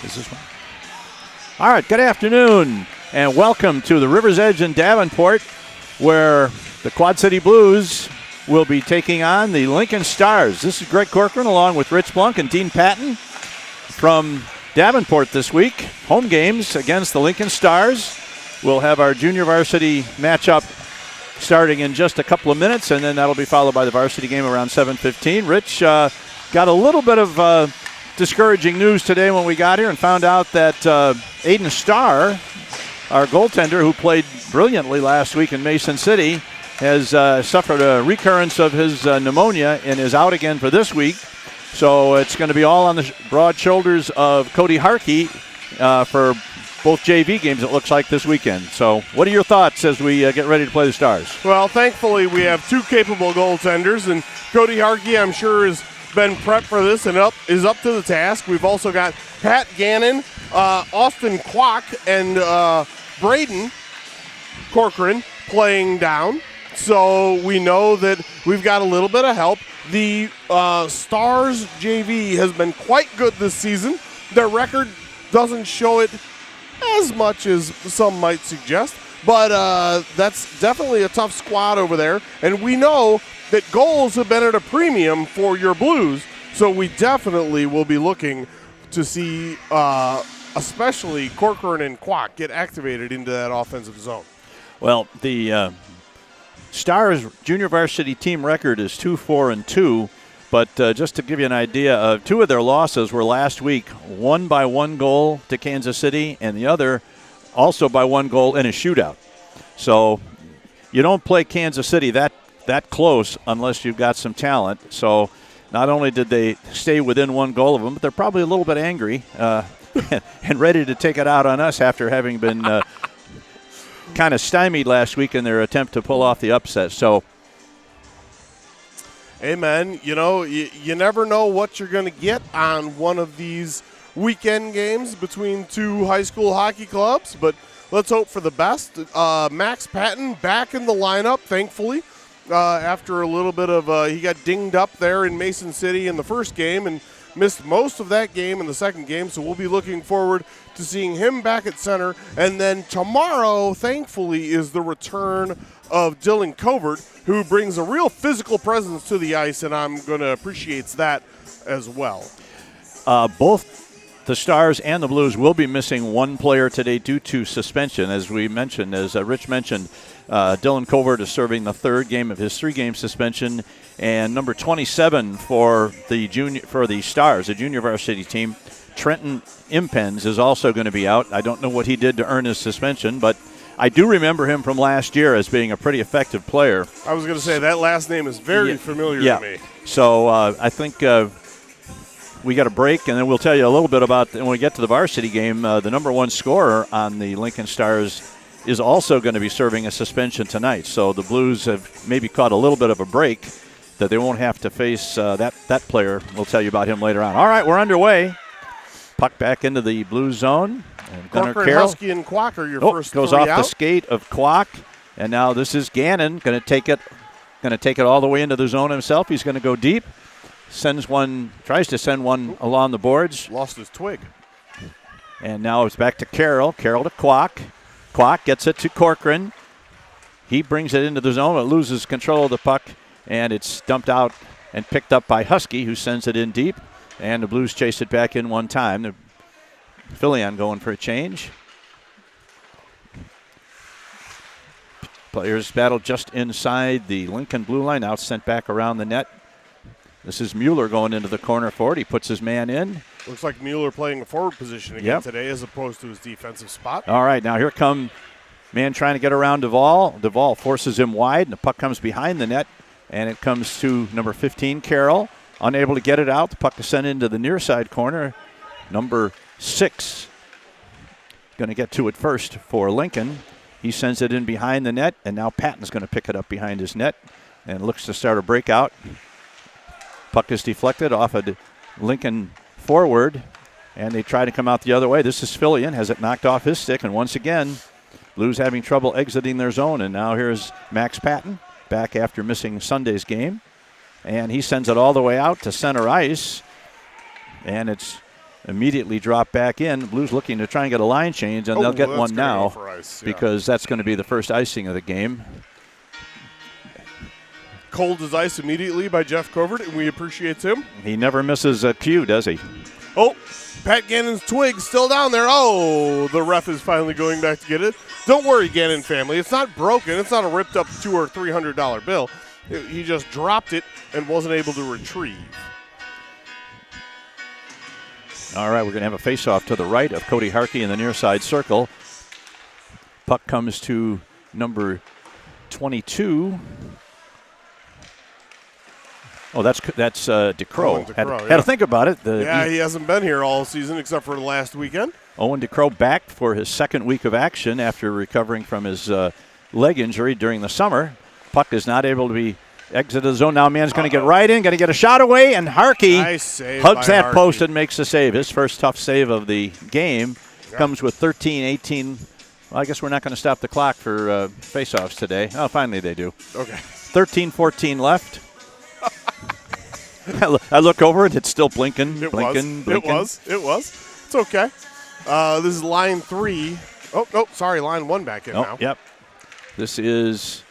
Is this one? All right, good afternoon, and welcome to the River's Edge in Davenport, where the Quad City Blues will be taking on the Lincoln Stars. This is Greg Corcoran along with Rich Blunk and Dean Patton from Davenport this week. Home games against the Lincoln Stars. We'll have our junior varsity matchup starting in just a couple of minutes, and then that'll be followed by the varsity game around 7:15. Rich got a little bit of discouraging news today when we got here and found out that Aiden Starr, our goaltender who played brilliantly last week in Mason City, has suffered a recurrence of his pneumonia and is out again for this week. So it's going to be all on the broad shoulders of Cody Harkey for both JV games, it looks like, this weekend. So what are your thoughts as we get ready to play the Stars? Well, thankfully we have two capable goaltenders, and Cody Harkey, I'm sure, has been prepped for this and is up to the task. We've also got Pat Gannon, Austin Kwok, and Braden Corcoran playing down. So we know that we've got a little bit of help. The Stars JV has been quite good this season. Their record doesn't show it as much as some might suggest, but that's definitely a tough squad over there. And we know that goals have been at a premium for your Blues, so we definitely will be looking to see especially Corcoran and Kwok get activated into that offensive zone. Well, the Stars junior varsity team record is 2-4-2, but just to give you an idea, two of their losses were last week, one by 1 goal to Kansas City and the other also by 1 goal in a shootout. So you don't play Kansas City that close unless you've got some talent. So not only did they stay within 1 goal of them, but they're probably a little bit angry and ready to take it out on us after having been kind of stymied last week in their attempt to pull off the upset. So, hey, man, you never know what you're going to get on one of these weekend games between two high school hockey clubs, but let's hope for the best. Max Patton back in the lineup, thankfully, after a little bit of he got dinged up there in Mason City in the first game and missed most of that game in the second game, so we'll be looking forward to seeing him back at center. And then tomorrow, thankfully, is the return of Dylan Covert, who brings a real physical presence to the ice, and I'm going to appreciate that as well. Both the Stars and the Blues will be missing 1 player today due to suspension. As we mentioned, as Rich mentioned, Dylan Covert is serving the 3rd game of his 3-game suspension, and number 27 for the Stars, the junior varsity team, Trenton Impens, is also going to be out. I don't know what he did to earn his suspension, but I do remember him from last year as being a pretty effective player. I was going to say that last name is very familiar to me. So I think we got a break, and then we'll tell you a little bit about when we get to the varsity game. The number 1 scorer on the Lincoln Stars is also going to be serving a suspension tonight. So the Blues have maybe caught a little bit of a break that they won't have to face that player. We'll tell you about him later on. All right, we're underway. Puck back into the Blues zone. And Corcoran, Husky, and Kwok are your first goes 3 off out. the skate of Kwok, and now this is Gannon going to take it all the way into the zone himself. He's going to go deep. Tries to send one along the boards. Lost his twig. And now it's back to Carroll. Carroll to Kwok. Kwok gets it to Corcoran. He brings it into the zone. It loses control of the puck, and it's dumped out and picked up by Husky, who sends it in deep. And the Blues chase it back in 1 time. The Filion going for a change. Players battle just inside the Lincoln blue line. Now it's sent back around the net. This is Mueller going into the corner forward. He puts his man in. Looks like Mueller playing a forward position again today as opposed to his defensive spot. All right, now here come man trying to get around Duvall. Duvall forces him wide, and the puck comes behind the net, and it comes to number 15, Carroll. Unable to get it out. The puck is sent into the near side corner. Number 6 going to get to it first for Lincoln. He sends it in behind the net, and now Patton's going to pick it up behind his net and looks to start a breakout. Puck is deflected off a Lincoln forward, and they try to come out the other way. This is Filion, has it knocked off his stick, and once again, Blues having trouble exiting their zone. And now here's Max Patton back after missing Sunday's game, and he sends it all the way out to center ice, and it's immediately drop back in. Blues looking to try and get a line change, and they'll get one now because that's going to be the first icing of the game. Cold as ice immediately by Jeff Covert, and we appreciate him. He never misses a cue, does he? Oh, Pat Gannon's twig still down there. Oh, the ref is finally going back to get it. Don't worry, Gannon family. It's not broken. It's not a ripped up $200 or $300 bill. He just dropped it and wasn't able to retrieve. All right, we're going to have a face-off to the right of Cody Harkey in the near side circle. Puck comes to number 22. Oh, that's DeCrow. Had to think about it. He hasn't been here all season except for the last weekend. Owen DeCrow back for his second week of action after recovering from his leg injury during the summer. Puck is not able to be exited the zone. Now a man's going to get right in, going to get a shot away, and Harkey hugs that post and makes the save. His first tough save of the game comes with 13-18. Well, I guess we're not going to stop the clock for face-offs today. Oh, finally they do. Okay. 13-14 left. I look over it. It's still blinking. It was. It's okay. This is line 3. Oh, no, sorry, line 1 back in now. Yep. This is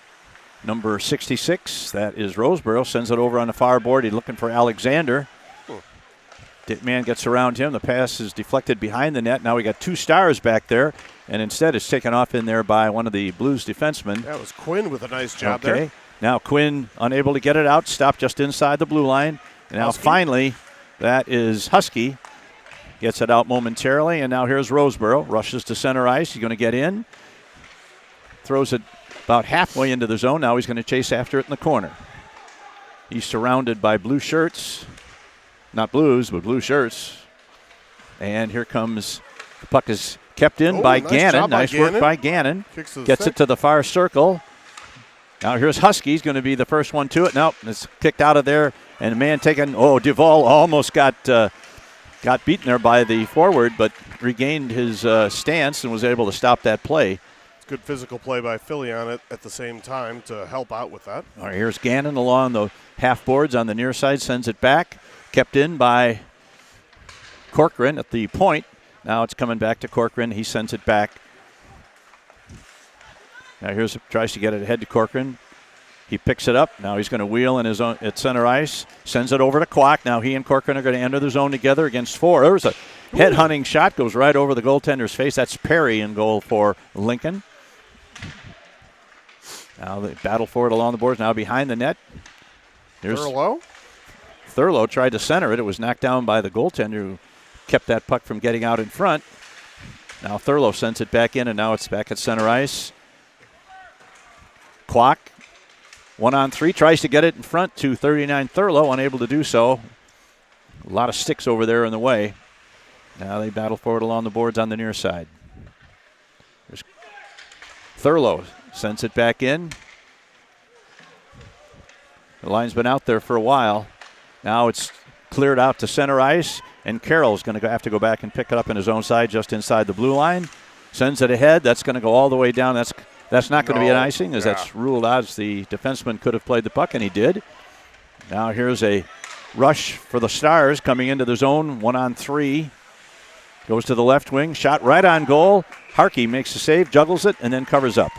number 66. That is Roseboro. Sends it over on the far board. He's looking for Alexander. Man gets around him. The pass is deflected behind the net. Now we got 2 Stars back there, and instead it's taken off in there by one of the Blues defensemen. That was Quinn with a nice job there. Now Quinn unable to get it out, stopped just inside the blue line. And now finally, that is Husky. Gets it out momentarily, and now here's Roseboro. Rushes to center ice. He's going to get in. Throws it about halfway into the zone. Now he's going to chase after it in the corner. He's surrounded by blue shirts. Not Blues, but blue shirts. And here comes, the puck is kept in by Gannon. Nice work by Gannon. Gets it to the far circle. Now here's Husky. He's going to be the first one to it. Nope, it's kicked out of there. And the man taken, Duvall almost got beaten there by the forward, but regained his stance and was able to stop that play. It's good physical play by Philly on it at the same time to help out with that. All right, here's Gannon along the half boards on the near side, sends it back. Kept in by Corcoran at the point. Now it's coming back to Corcoran. He sends it back. Now tries to get it ahead to Corcoran. He picks it up. Now he's going to wheel in his own at center ice. Sends it over to Kwok. Now he and Corcoran are going to enter the zone together against 4. There's a head-hunting shot. Goes right over the goaltender's face. That's Perry in goal for Lincoln. Now they battle for it along the boards. Now behind the net. There's Thurlow tried to center it. It was knocked down by the goaltender who kept that puck from getting out in front. Now Thurlow sends it back in, and now it's back at center ice. Kwok, 1-on-3, tries to get it in front to 39 Thurlow, unable to do so. A lot of sticks over there in the way. Now they battle for it along the boards on the near side. There's Thurlow sends it back in. The line's been out there for a while. Now it's cleared out to center ice, and Carroll's going to have to go back and pick it up in his own side just inside the blue line. Sends it ahead. That's going to go all the way down. That's not going to be an icing, as that's ruled out, as the defenseman could have played the puck, and he did. Now here's a rush for the Stars coming into the zone, 1-on-3. Goes to the left wing, shot right on goal. Harkey makes the save, juggles it, and then covers up.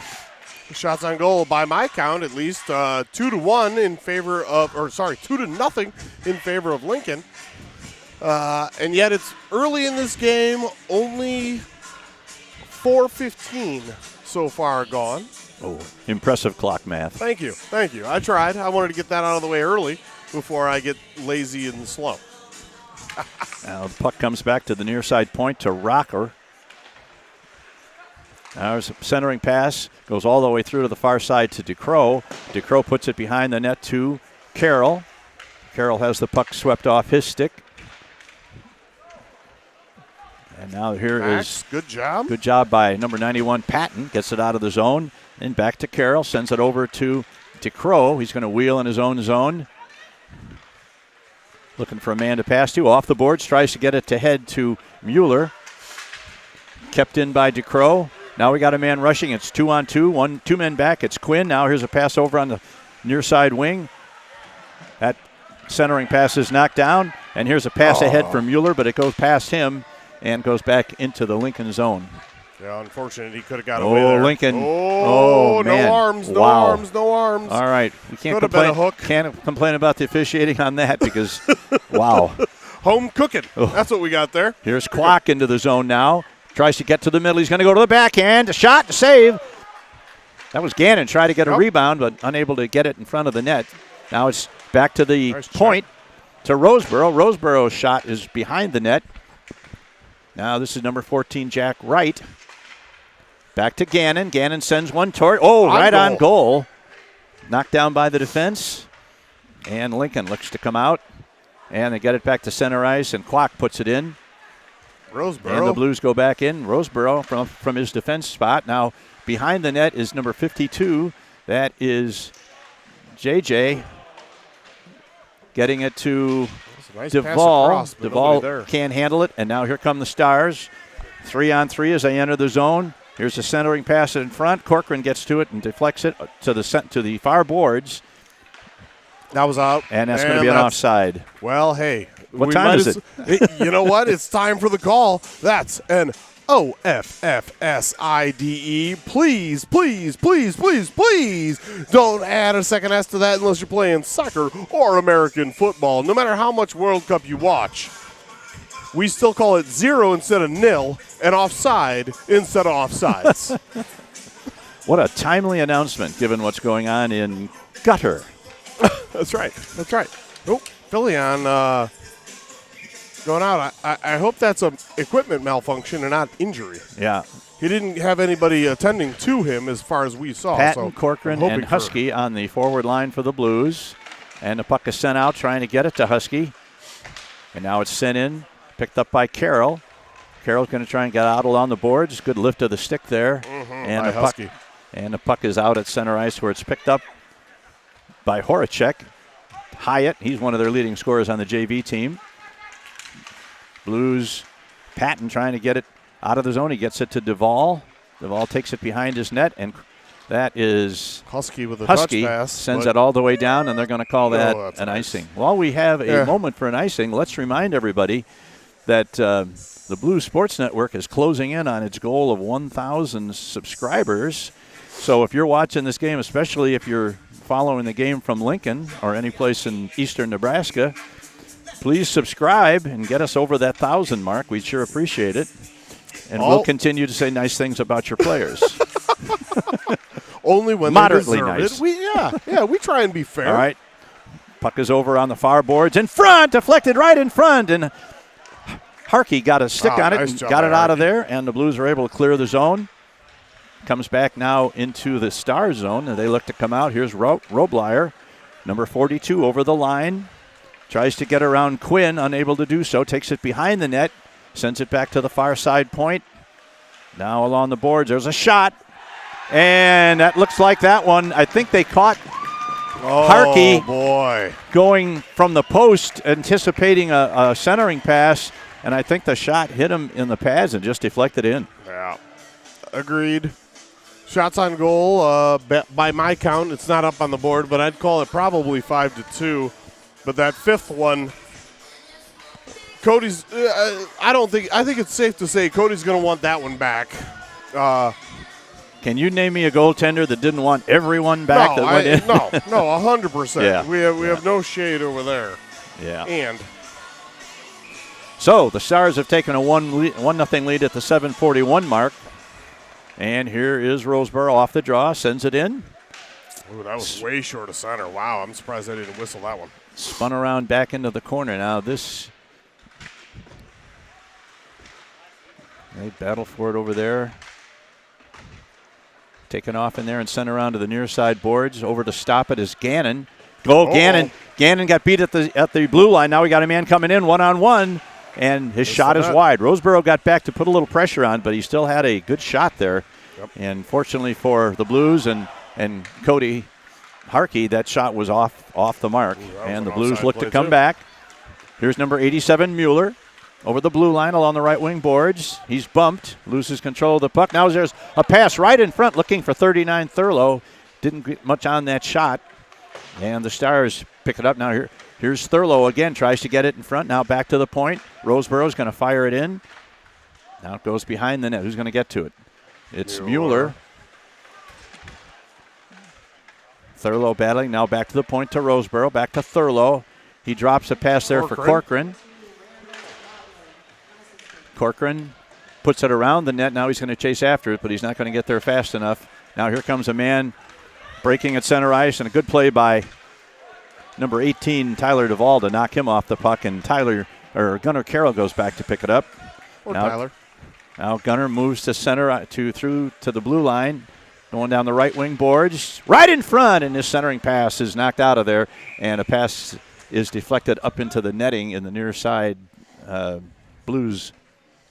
Shots on goal, by my count, at least 2-1 in favor of, 2-0 in favor of Lincoln. And yet it's early in this game, only 4:15 so far gone. Oh, impressive clock math. Thank you. I tried. I wanted to get that out of the way early before I get lazy and slow. Now the puck comes back to the near side point to Rocker. Now there's a centering pass, goes all the way through to the far side to DeCrow. DeCrow puts it behind the net to Carroll. Carroll has the puck swept off his stick. And now here is good job. Good job by number 91, Patton. Gets it out of the zone. And back to Carroll. Sends it over to DeCrow. He's going to wheel in his own zone. Looking for a man to pass to. Off the boards. Tries to get it to head to Mueller. Kept in by DeCrow. Now we got a man rushing. It's 2-on-2. 2 men back. It's Quinn. Now here's a pass over on the near side wing. That centering pass is knocked down. And here's a pass ahead from Mueller, but it goes past him and goes back into the Lincoln zone. Yeah, unfortunately, he could have got away there. Lincoln. Oh, man. no arms, no Wow. arms, no arms. All right. We can't Could have been a complain, hook. can't complain about the officiating on that because, wow. Home cooking. That's what we got there. Here's Kwok into the zone now. Tries to get to the middle. He's going to go to the backhand. A shot to save. That was Gannon trying to get a rebound, but unable to get it in front of the net. Now it's back to the point to Roseboro. Roseboro's shot is behind the net. Now this is number 14, Jack Wright. Back to Gannon. Gannon sends one toward. Right on goal. Knocked down by the defense. And Lincoln looks to come out. And they get it back to center ice, and Kwok puts it in. Roseboro. And the Blues go back in. Roseboro from his defense spot. Now behind the net is number 52. That is JJ. Getting it to Duvall. Duvall can't handle it. And now here come the Stars. 3-on-3 as they enter the zone. Here's a centering pass in front. Corcoran gets to it and deflects it to the far boards. That was out. And that's going to be an offside. Well, hey. What time is it? You know what? It's time for the call. That's an OFFSIDE. Please, please, please, please, please don't add a second S to that unless you're playing soccer or American football. No matter how much World Cup you watch, we still call it 0 instead of nil and offside instead of offsides. What a timely announcement given what's going on in Gutter. That's right. That's right. Oh, Phillion going out. I hope that's an equipment malfunction and not injury. Yeah. He didn't have anybody attending to him as far as we saw. Patton, Corcoran, and Husky on the forward line for the Blues. And the puck is sent out, trying to get it to Husky. And now it's sent in, picked up by Carroll. Carroll's going to try and get out along the boards. Good lift of the stick there. And the puck is out at center ice where it's picked up by Horacek. Hyatt, he's one of their leading scorers on the JV team. Blues, Patton trying to get it out of the zone. He gets it to Duvall. Duvall takes it behind his net, and that is Husky with a touch pass. Sends it all the way down, and they're going to call that an icing. While we have a moment for an icing, let's remind everybody that the Blues Sports Network is closing in on its goal of 1,000 subscribers. So if you're watching this game, especially if you're following the game from Lincoln or any place in eastern Nebraska, please subscribe and get us over that 1,000 mark. We'd sure appreciate it. And we'll continue to say nice things about your players. Only when moderately they nice. It. We try and be fair. All right. Puck is over on the far boards. In front, deflected right in front. And Harkey got a stick on it and got it out of there. And the Blues are able to clear the zone. Comes back now into the Star zone, and they look to come out. Here's Roblyer, number 42, over the line. Tries to get around Quinn, unable to do so. Takes it behind the net, sends it back to the far side point. Now along the boards, there's a shot. And that looks like that one. I think they caught Harkey going from the post, anticipating a centering pass. And I think the shot hit him in the pads and just deflected in. Yeah, agreed. Shots on goal, by my count, it's not up on the board, but I'd call it probably 5-2. But that fifth one, Cody's. I think it's safe to say Cody's going to want that one back. Can you name me a goaltender that didn't want everyone back that went in? No, 100%. Yeah. We have no shade over there. Yeah. And so the Stars have taken a 1-0 lead at the 7:41 mark. And here is Roseboro off the draw, sends it in. Ooh, that was way short of center. Wow, I'm surprised they didn't whistle that one. Spun around back into the corner. Now they battle for it over there. Taken off in there and sent around to the near side boards. Over to stop it is Gannon. Gannon. Gannon got beat at the blue line. Now we got a man coming in one-on-one. And his shot is wide. Roseboro got back to put a little pressure on, but he still had a good shot there. Yep. And fortunately for the Blues and Cody Harkey, that shot was off the mark. And the Blues look to come back. Here's number 87, Mueller, over the blue line along the right wing boards. He's bumped, loses control of the puck. Now there's a pass right in front looking for 39 Thurlow. Didn't get much on that shot. And the Stars pick it up now. Here's Thurlow again, tries to get it in front. Now back to the point. Roseborough's going to fire it in. Now it goes behind the net. Who's going to get to it? It's Mueller. Thurlow battling. Now back to the point to Roseborough. Back to Thurlow. He drops a pass there for Corcoran. Corcoran puts it around the net. Now he's going to chase after it, but he's not going to get there fast enough. Now here comes a man breaking at center ice, and a good play by number 18, Tyler Duvall, to knock him off the puck, and Gunnar Carroll goes back to pick it up. Tyler. Now Gunnar moves to center through to the blue line, going down the right wing boards, right in front, and his centering pass is knocked out of there, and a pass is deflected up into the netting in the near side Blues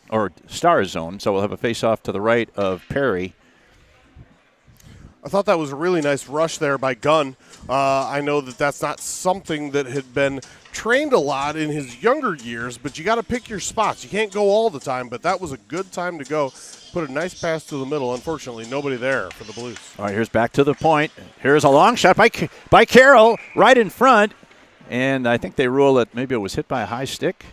or Stars zone. So we'll have a face-off to the right of Perry. I thought that was a really nice rush there by Gunn. I know that's not something that had been trained a lot in his younger years, but you got to pick your spots. You can't go all the time, but that was a good time to go. Put a nice pass to the middle. Unfortunately, nobody there for the Blues. All right, here's back to the point. Here's a long shot by Carroll right in front, and I think they rule that maybe it was hit by a high stick.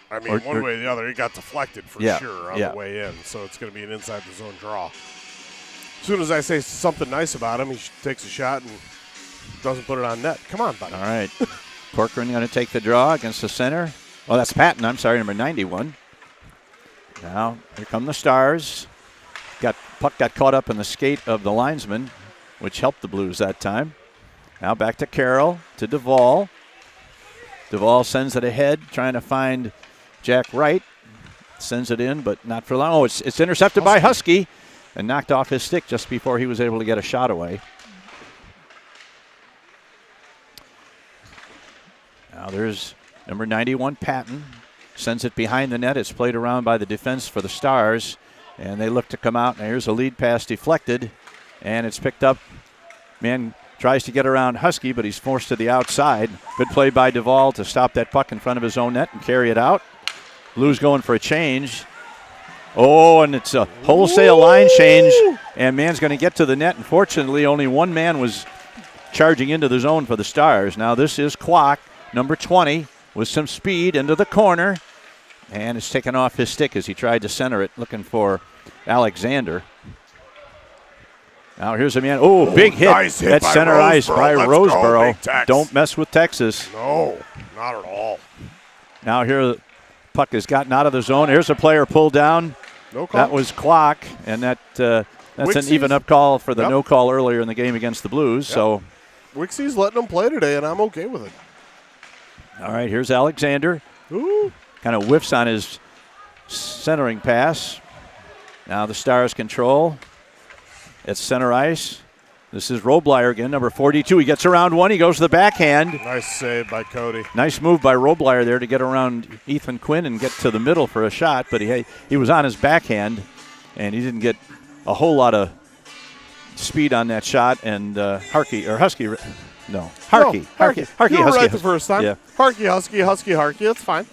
I mean, one way or the other, it got deflected for sure on the way in, so it's going to be an inside the zone draw. As soon as I say something nice about him, he takes a shot and doesn't put it on net. Come on, buddy. All right. Corcoran going to take the draw against the center. Oh, that's Patton. I'm sorry, number 91. Now, here come the Stars. Puck got caught up in the skate of the linesman, which helped the Blues that time. Now back to Carroll, to Duvall. Duvall sends it ahead, trying to find Jack Wright. Sends it in, but not for long. Oh, it's intercepted by Husky and knocked off his stick just before he was able to get a shot away. Now there's number 91, Patton. Sends it behind the net. It's played around by the defense for the Stars, and they look to come out. And here's a lead pass deflected, and it's picked up. Man tries to get around Husky, but he's forced to the outside. Good play by Duvall to stop that puck in front of his own net and carry it out. Blues going for a change. Oh, and it's a wholesale line change, and man's going to get to the net. Unfortunately, only one man was charging into the zone for the Stars. Now this is Kwok, number 20, with some speed into the corner, and it's taken off his stick as he tried to center it, looking for Alexander. Now here's a man. Oh, big hit. Nice hit at center ice by Roseborough. Don't mess with Texas. No, not at all. Now here, the puck has gotten out of the zone. Here's a player pulled down. No call. That was Kwok, and that's an even-up call for the no call earlier in the game against the Blues. Yep. So Wixie's letting them play today, and I'm okay with it. All right, here's Alexander. Ooh. Kind of whiffs on his centering pass. Now the Stars control. It's center ice. This is Roblyer again, number 42. He gets around one. He goes to the backhand. Nice save by Cody. Nice move by Roblyer there to get around Ethan Quinn and get to the middle for a shot. But he was on his backhand, and he didn't get a whole lot of speed on that shot. And Harkey. You were Husky, right the first time. Yeah. Harkey. That's fine.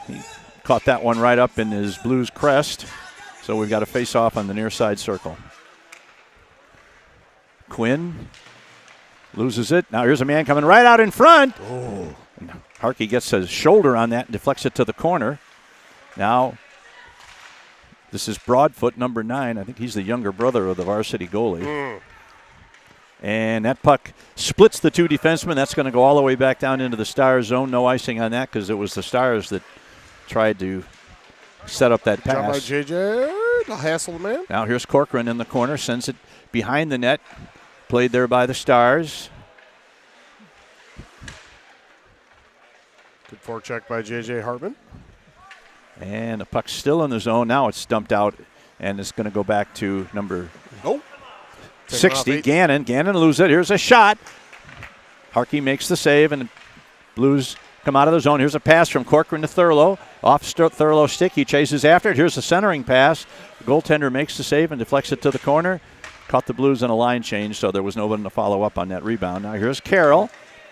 He caught that one right up in his Blues crest. So we've got a face-off on the near side circle. Quinn loses it. Now here's a man coming right out in front. Oh. Harkey gets his shoulder on that and deflects it to the corner. Now this is Broadfoot, number 9. I think he's the younger brother of the varsity goalie. And that puck splits the two defensemen. That's going to go all the way back down into the Stars zone. No icing on that because it was the Stars that tried to set up that pass. By JJ to hassle the man. Now here's Corcoran in the corner. Sends it behind the net. Played there by the Stars. Good forecheck by JJ Hartman. And the puck's still in the zone. Now it's dumped out, and it's going to go back to number 60, Gannon. Gannon loses it. Here's a shot. Harkey makes the save, and Blues come out of the zone. Here's a pass from Corcoran to Thurlow. Off Thurlow's stick. He chases after it. Here's a centering pass. The goaltender makes the save and deflects it to the corner. Caught the Blues in a line change, so there was no one to follow up on that rebound. Now here's Carroll.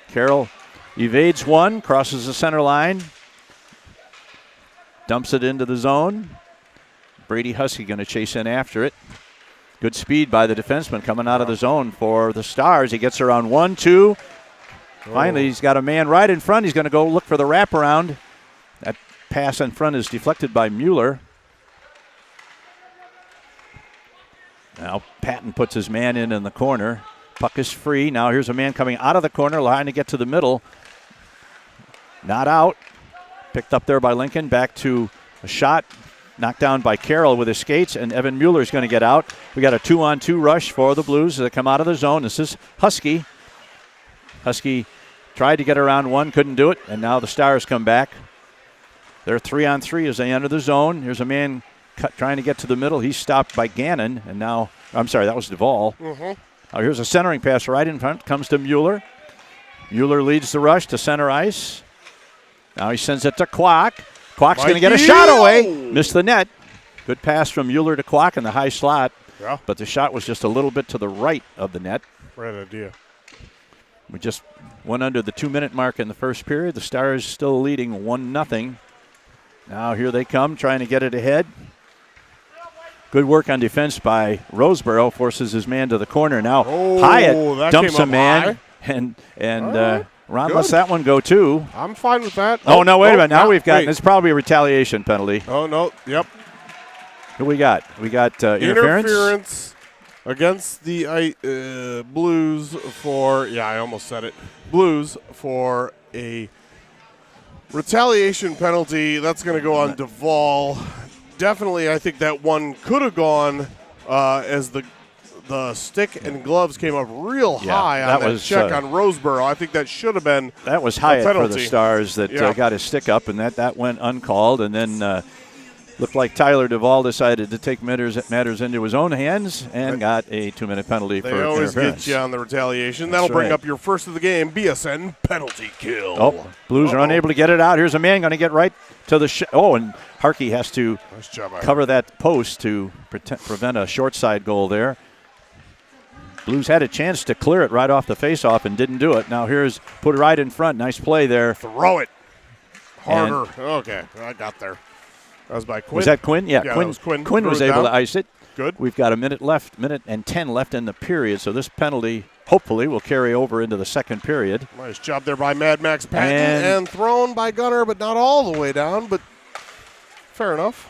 Carroll evades one, crosses the center line, dumps it into the zone. Brady Husky going to chase in after it. Good speed by the defenseman coming out of the zone for the Stars. He gets around 1, 2. Finally, he's got a man right in front. He's going to go look for the wraparound. That pass in front is deflected by Mueller. Now Patton puts his man in the corner. Puck is free. Now here's a man coming out of the corner, trying to get to the middle. Not out. Picked up there by Lincoln. Back to a shot. Knocked down by Carroll with his skates, and Evan Mueller is going to get out. We got a 2-on-2 rush for the Blues as they come out of the zone. This is Husky. Husky tried to get around one, couldn't do it, and now the Stars come back. They're 3-on-3 as they enter the zone. Here's a man trying to get to the middle. He's stopped by Gannon, and now, I'm sorry, that was Duvall. Now here's a centering pass right in front, comes to Mueller. Mueller leads the rush to center ice. Now he sends it to Kwok. Kwok's going to get a shot away. Missed the net. Good pass from Mueller to Kwok in the high slot. Yeah. But the shot was just a little bit to the right of the net. Right idea. We just went under the 2-minute mark in the first period. The Stars still leading 1-0. Now here they come, trying to get it ahead. Good work on defense by Roseboro. Forces his man to the corner. Now Hyatt dumps a man. High. And Ron lets that one go too. I'm fine with that. Oh, no, wait a minute. Now we've got, it's probably a retaliation penalty. Oh, no. Yep. Who we got? We got interference. Interference against the Blues for, I almost said it. Blues for a retaliation penalty. That's going to go on Duvall. Definitely, I think that one could have gone as the stick and gloves came up real high on that check on Roseboro. I think that should have been that was Hyatt for the Stars that got his stick up, and that went uncalled. And then looked like Tyler Duvall decided to take matters into his own hands and got a 2-minute penalty for interference. They always get you on the retaliation. That'll bring up your first of the game, BSN penalty kill. Oh, Blues are unable to get it out. Here's a man going to get right to the and Harkey has to cover that post to prevent a short side goal there. Blues had a chance to clear it right off the faceoff and didn't do it. Now here's put it right in front. Nice play there. Throw it harder. Okay, I got there. That was by Quinn. Was that Quinn? Yeah, Quinn. Quinn was able to ice it. Good. We've got a minute and 10 left in the period, so this penalty hopefully will carry over into the second period. Nice job there by Mad Max Patton and thrown by Gunner, but not all the way down, but fair enough.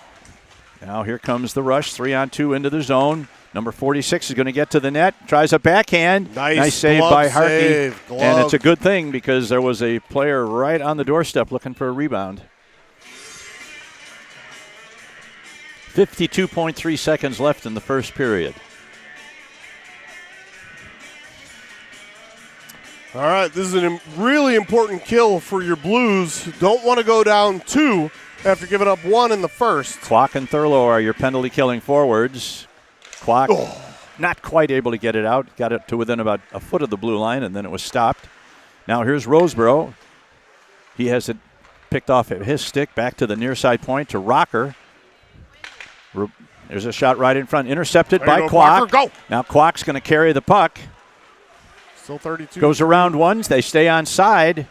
Now here comes the rush, 3-on-2 into the zone. Number 46 is going to get to the net, tries a backhand. Nice save by Harkey. Glove. And it's a good thing because there was a player right on the doorstep looking for a rebound. 52.3 seconds left in the first period. All right, this is a really important kill for your Blues. Don't want to go down 2 after giving up 1 in the first. Kwok and Thurlow are your penalty-killing forwards. Kwok not quite able to get it out. Got it to within about a foot of the blue line, and then it was stopped. Now here's Roseboro. He has it picked off at his stick back to the near side point to Rocker. There's a shot right in front, intercepted by Kwok. Go. Now Kwok's going to carry the puck. Still 32. Goes around ones. They stay on side.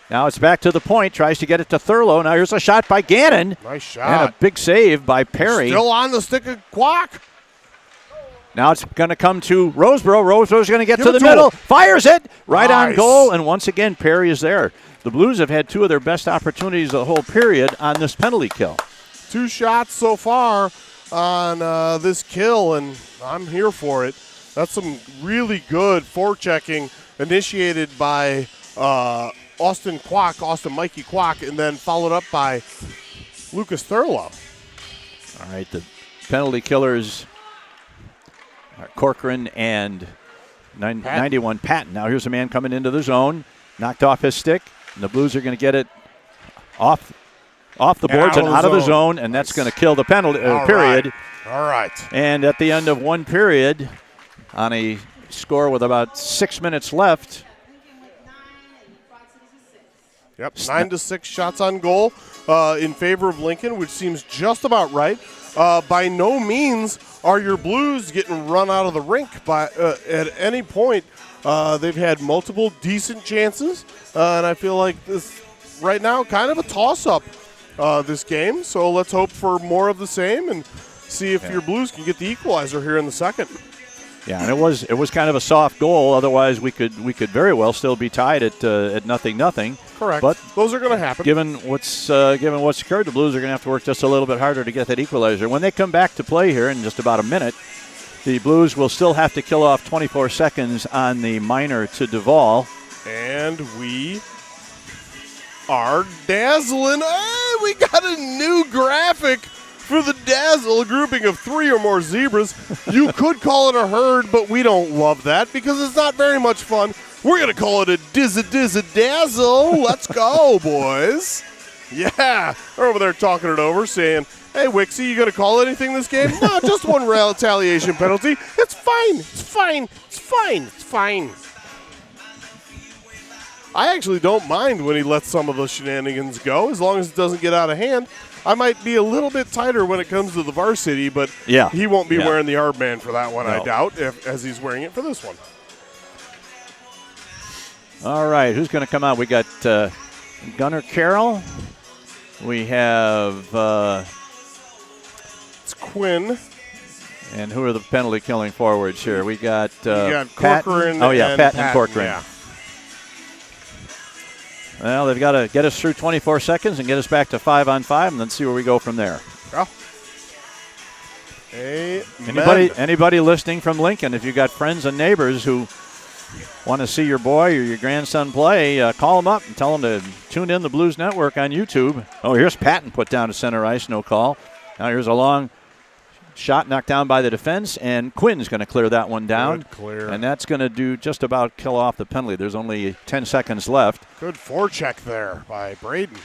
Now it's back to the point. Tries to get it to Thurlow. Now here's a shot by Gannon. Nice shot. And a big save by Perry. Still on the stick of Kwok. Now it's going to come to Roseboro. Roseboro's going to get to the middle. Fires it right on goal. And once again, Perry is there. The Blues have had 2 of their best opportunities the whole period on this penalty kill. 2 shots so far on this kill, and I'm here for it. That's some really good forechecking initiated by Austin Mikey Kwok, and then followed up by Lucas Thurlow. All right, the penalty killers are Corcoran and 91 Patton. Now here's a man coming into the zone, knocked off his stick, and the Blues are going to get it off the boards and out of the zone, and that's going to kill the penalty period. All right. And at the end of one period, on a score with about 6 minutes left. Yep, 9-6 shots on goal in favor of Lincoln, which seems just about right. By no means are your Blues getting run out of the rink at any point. They've had multiple decent chances, and I feel like this right now kind of a toss-up this game. So let's hope for more of the same and see if your Blues can get the equalizer here in the second. Yeah, and it was kind of a soft goal. Otherwise, we could very well still be tied at 0-0. Correct. But those are going to happen. Given what's occurred, the Blues are going to have to work just a little bit harder to get that equalizer. When they come back to play here in just about a minute, the Blues will still have to kill off 24 seconds on the minor to Duvall. And we are dazzling. Hey, we got a new graphic for the Dazzle, a grouping of 3 or more zebras. You could call it a herd, but we don't love that because it's not very much fun. We're going to call it a Dazzle. Let's go, boys. Yeah. They're over there talking it over, saying, hey, Wixie, you going to call anything this game? No, just one retaliation penalty. It's fine. It's fine. It's fine. It's fine. I actually don't mind when he lets some of the shenanigans go, as long as it doesn't get out of hand. I might be a little bit tighter when it comes to the Varsity, but he won't be wearing the armband for that one, no. I doubt, as he's wearing it for this one. All right, who's going to come out? We got Gunnar Carroll. We have it's Quinn. And who are the penalty killing forwards here? We got Corcoran. Oh yeah, Patton and Corcoran. Yeah. Well, they've got to get us through 24 seconds and get us back to 5-on-5, and then see where we go from there. Amen. Anybody listening from Lincoln, if you got friends and neighbors who want to see your boy or your grandson play, call them up and tell them to tune in the Blues Network on YouTube. Oh, here's Patton put down to center ice, no call. Now here's a long shot knocked down by the defense, and Quinn's going to clear that one down. Good clear. And that's going to do just about kill off the penalty. There's only 10 seconds left. Good forecheck there by Braden.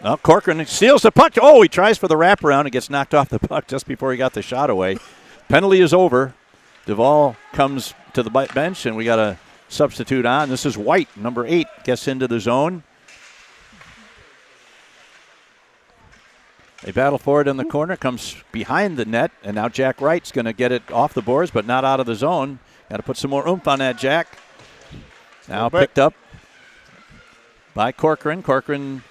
Well, Corcoran steals the puck. Oh, he tries for the wraparound and gets knocked off the puck just before he got the shot away. Penalty is over. Duvall comes to the bench, and we got a substitute on. This is White, number 8, gets into the zone. They battle for it in the corner, comes behind the net, and now Jack Wright's going to get it off the boards, but not out of the zone. Got to put some more oomph on that, Jack. Now picked up by Corcoran. Corcoran,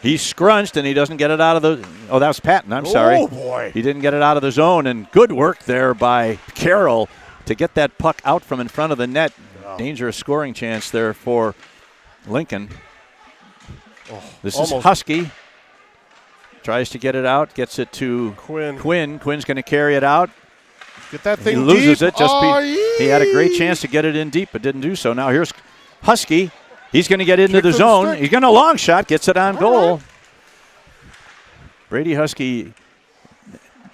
he's scrunched, and he doesn't get it out of the – oh, that was Patton. I'm sorry. Oh, boy. He didn't get it out of the zone, and good work there by Carroll to get that puck out from in front of the net. Oh. Dangerous scoring chance there for Lincoln. Oh, this is Husky. Tries to get it out, gets it to Quinn. Quinn's going to carry it out. Get that thing deep. He loses it. He had a great chance to get it in deep, but didn't do so. Now here's Husky. He's going to get into the zone. He's going to long shot, gets it on goal. Right. Brady Husky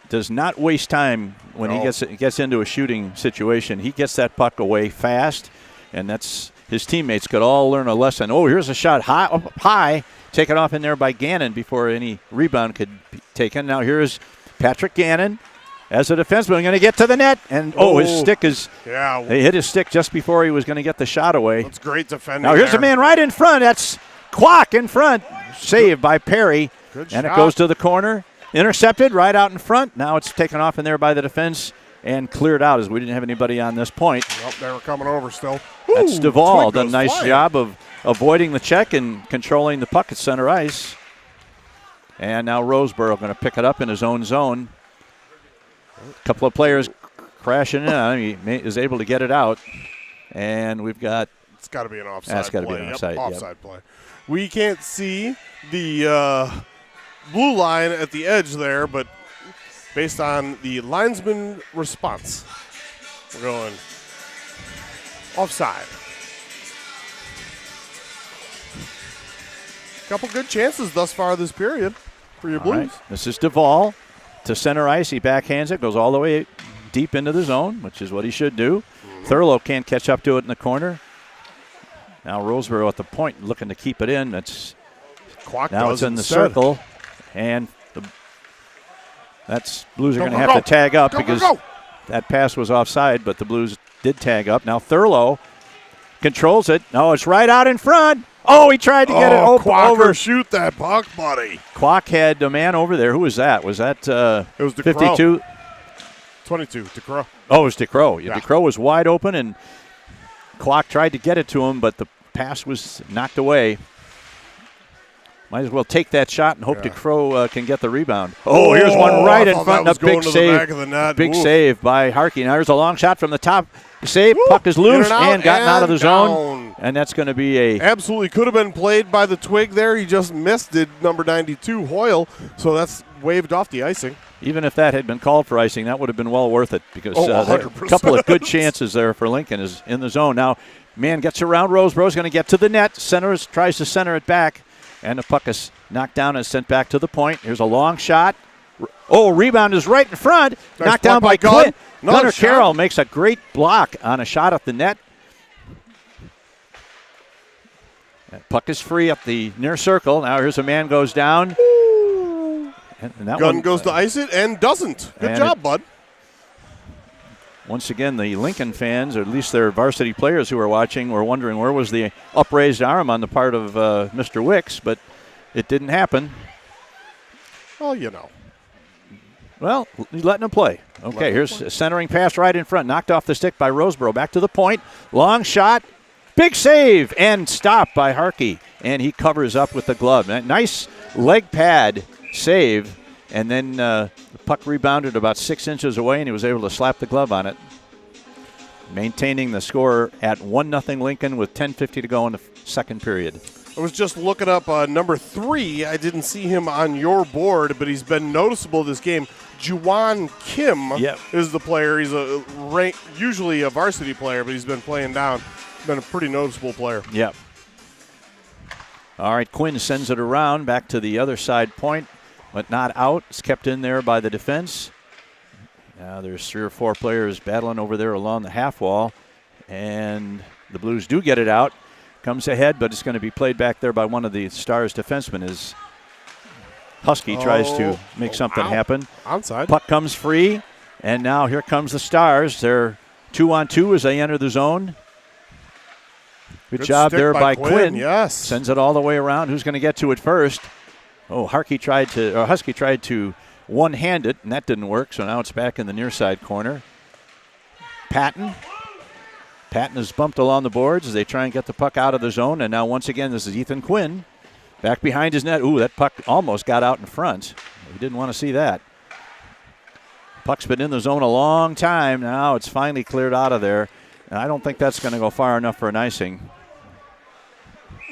does not waste time when he gets into a shooting situation. He gets that puck away fast, and that's his teammates could all learn a lesson. Oh, here's a shot high. Taken off in there by Gannon before any rebound could be taken. Now here's Patrick Gannon as a defenseman going to get to the net. And, his stick is – they hit his stick just before he was going to get the shot away. That's great defending. Now here's a man right in front. That's Kwok in front. Saved by Perry. Good and shot. It goes to the corner. Intercepted right out in front. Now it's taken off in there by the defense and cleared out as we didn't have anybody on this point. Well, they were coming over still. That's Duvall. Done a nice flying. job of avoiding the check and controlling the puck at center ice. And now Roseborough going to pick it up in his own zone. A couple of players crashing in on him. He is able to get it out. And we've got... It's got to be an offside That's got to play. be an offside, Offside play. We can't see the blue line at the edge there, but based on the linesman response, we're going offside. Couple good chances thus far this period for your Blues. Right. This is Duvall to center ice. He backhands it, goes all the way deep into the zone, which is what he should do. Thurlow can't catch up to it in the corner. Now Roseborough at the point looking to keep it in. That's now it's in the circle, and that's Blues are going to have to tag up because that pass was offside, but the Blues did tag up. Now Thurlow controls it. No, it's right out in front. Oh, he tried to get it over. Shoot that puck, buddy. Kwok had a man over there. Who was that? Was that it was 52? 22, DeCrow. Oh, it was DeCrow. Yeah, DeCrow was wide open, and Kwok tried to get it to him, but the pass was knocked away. Might as well take that shot and hope DeCrow can get the rebound. Oh, here's one right in front. A big save. Big save by Harkey. Now here's a long shot from the top. Save. Puck is loose and gotten out of the zone. And that's going to be a... Absolutely could have been played by the twig there. He just missed it, number 92, Hoyle. So that's waved off the icing. Even if that had been called for icing, that would have been well worth it because a couple of good chances there for Lincoln is in the zone. Now, man gets around Roseboro's going to get to the net. Tries to center it back. And the puck is knocked down and sent back to the point. Here's a long shot. Oh, rebound is right in front. Nice knocked down by Quinn. Gunnar Carroll makes a great block on a shot at the net. That puck is free up the near circle. Now here's a man goes down. And that Gunn goes to ice it and doesn't. Good job, bud. Once again, the Lincoln fans, or at least their varsity players who were watching, were wondering where was the upraised arm on the part of Mr. Wicks, but it didn't happen. Well, you know. Well, he's letting him play. Okay, here's a centering pass right in front. Knocked off the stick by Roseboro. Back to the point. Long shot. Big save and stopped by Harkey. And he covers up with the glove. Nice leg pad save. And then the puck rebounded about 6 inches away, and he was able to slap the glove on it. Maintaining the score at 1-0 Lincoln with 10:50 to go in the second period. I was just looking up number 3. I didn't see him on your board, but he's been noticeable this game. Juwan Kim is the player. He's usually a varsity player, but he's been playing down. Been a pretty noticeable player. Yep. All right, Quinn sends it around back to the other side point, but not out. It's kept in there by the defense. Now there's 3 or 4 players battling over there along the half wall, and the Blues do get it out. Comes ahead, but it's going to be played back there by one of the Stars defensemen as Husky tries to make something happen. Onside. Puck comes free, and now here comes the Stars. They're 2-on-2 as they enter the zone. Good job there by Quinn. Yes. Sends it all the way around. Who's going to get to it first? Oh, Husky tried to one-hand it, and that didn't work, so now it's back in the near side corner. Patton is bumped along the boards as they try and get the puck out of the zone, and now once again this is Ethan Quinn. Back behind his net. Ooh, that puck almost got out in front. We didn't want to see that. Puck's been in the zone a long time. Now it's finally cleared out of there, and I don't think that's going to go far enough for an icing.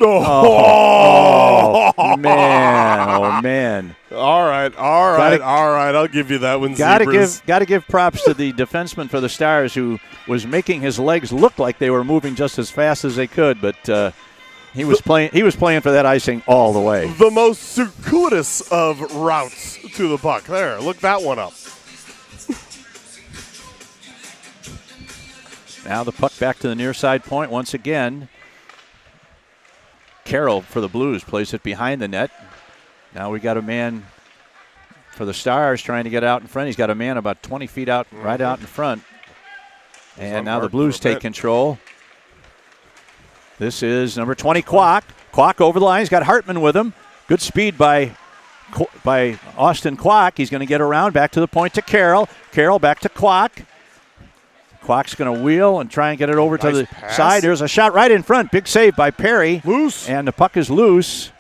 Oh, man. All right. I'll give you that one. Got to give props to the defenseman for the Stars who was making his legs look like they were moving just as fast as they could, but he was playing for that icing all the way. The most circuitous of routes to the puck. There, look that one up. Now the puck back to the near side point once again. Carroll for the Blues plays it behind the net. Now we got a man for the Stars trying to get out in front. He's got a man about 20 feet out, right out in front. And now the Blues take control. This is number 20, Kwok. Kwok over the line. He's got Hartman with him. Good speed by Austin Kwok. He's going to get around back to the point to Carroll. Carroll back to Kwok. Kwok's going to wheel and try and get it over to the side. There's a shot right in front. Big save by Perry. Loose. And the puck is loose.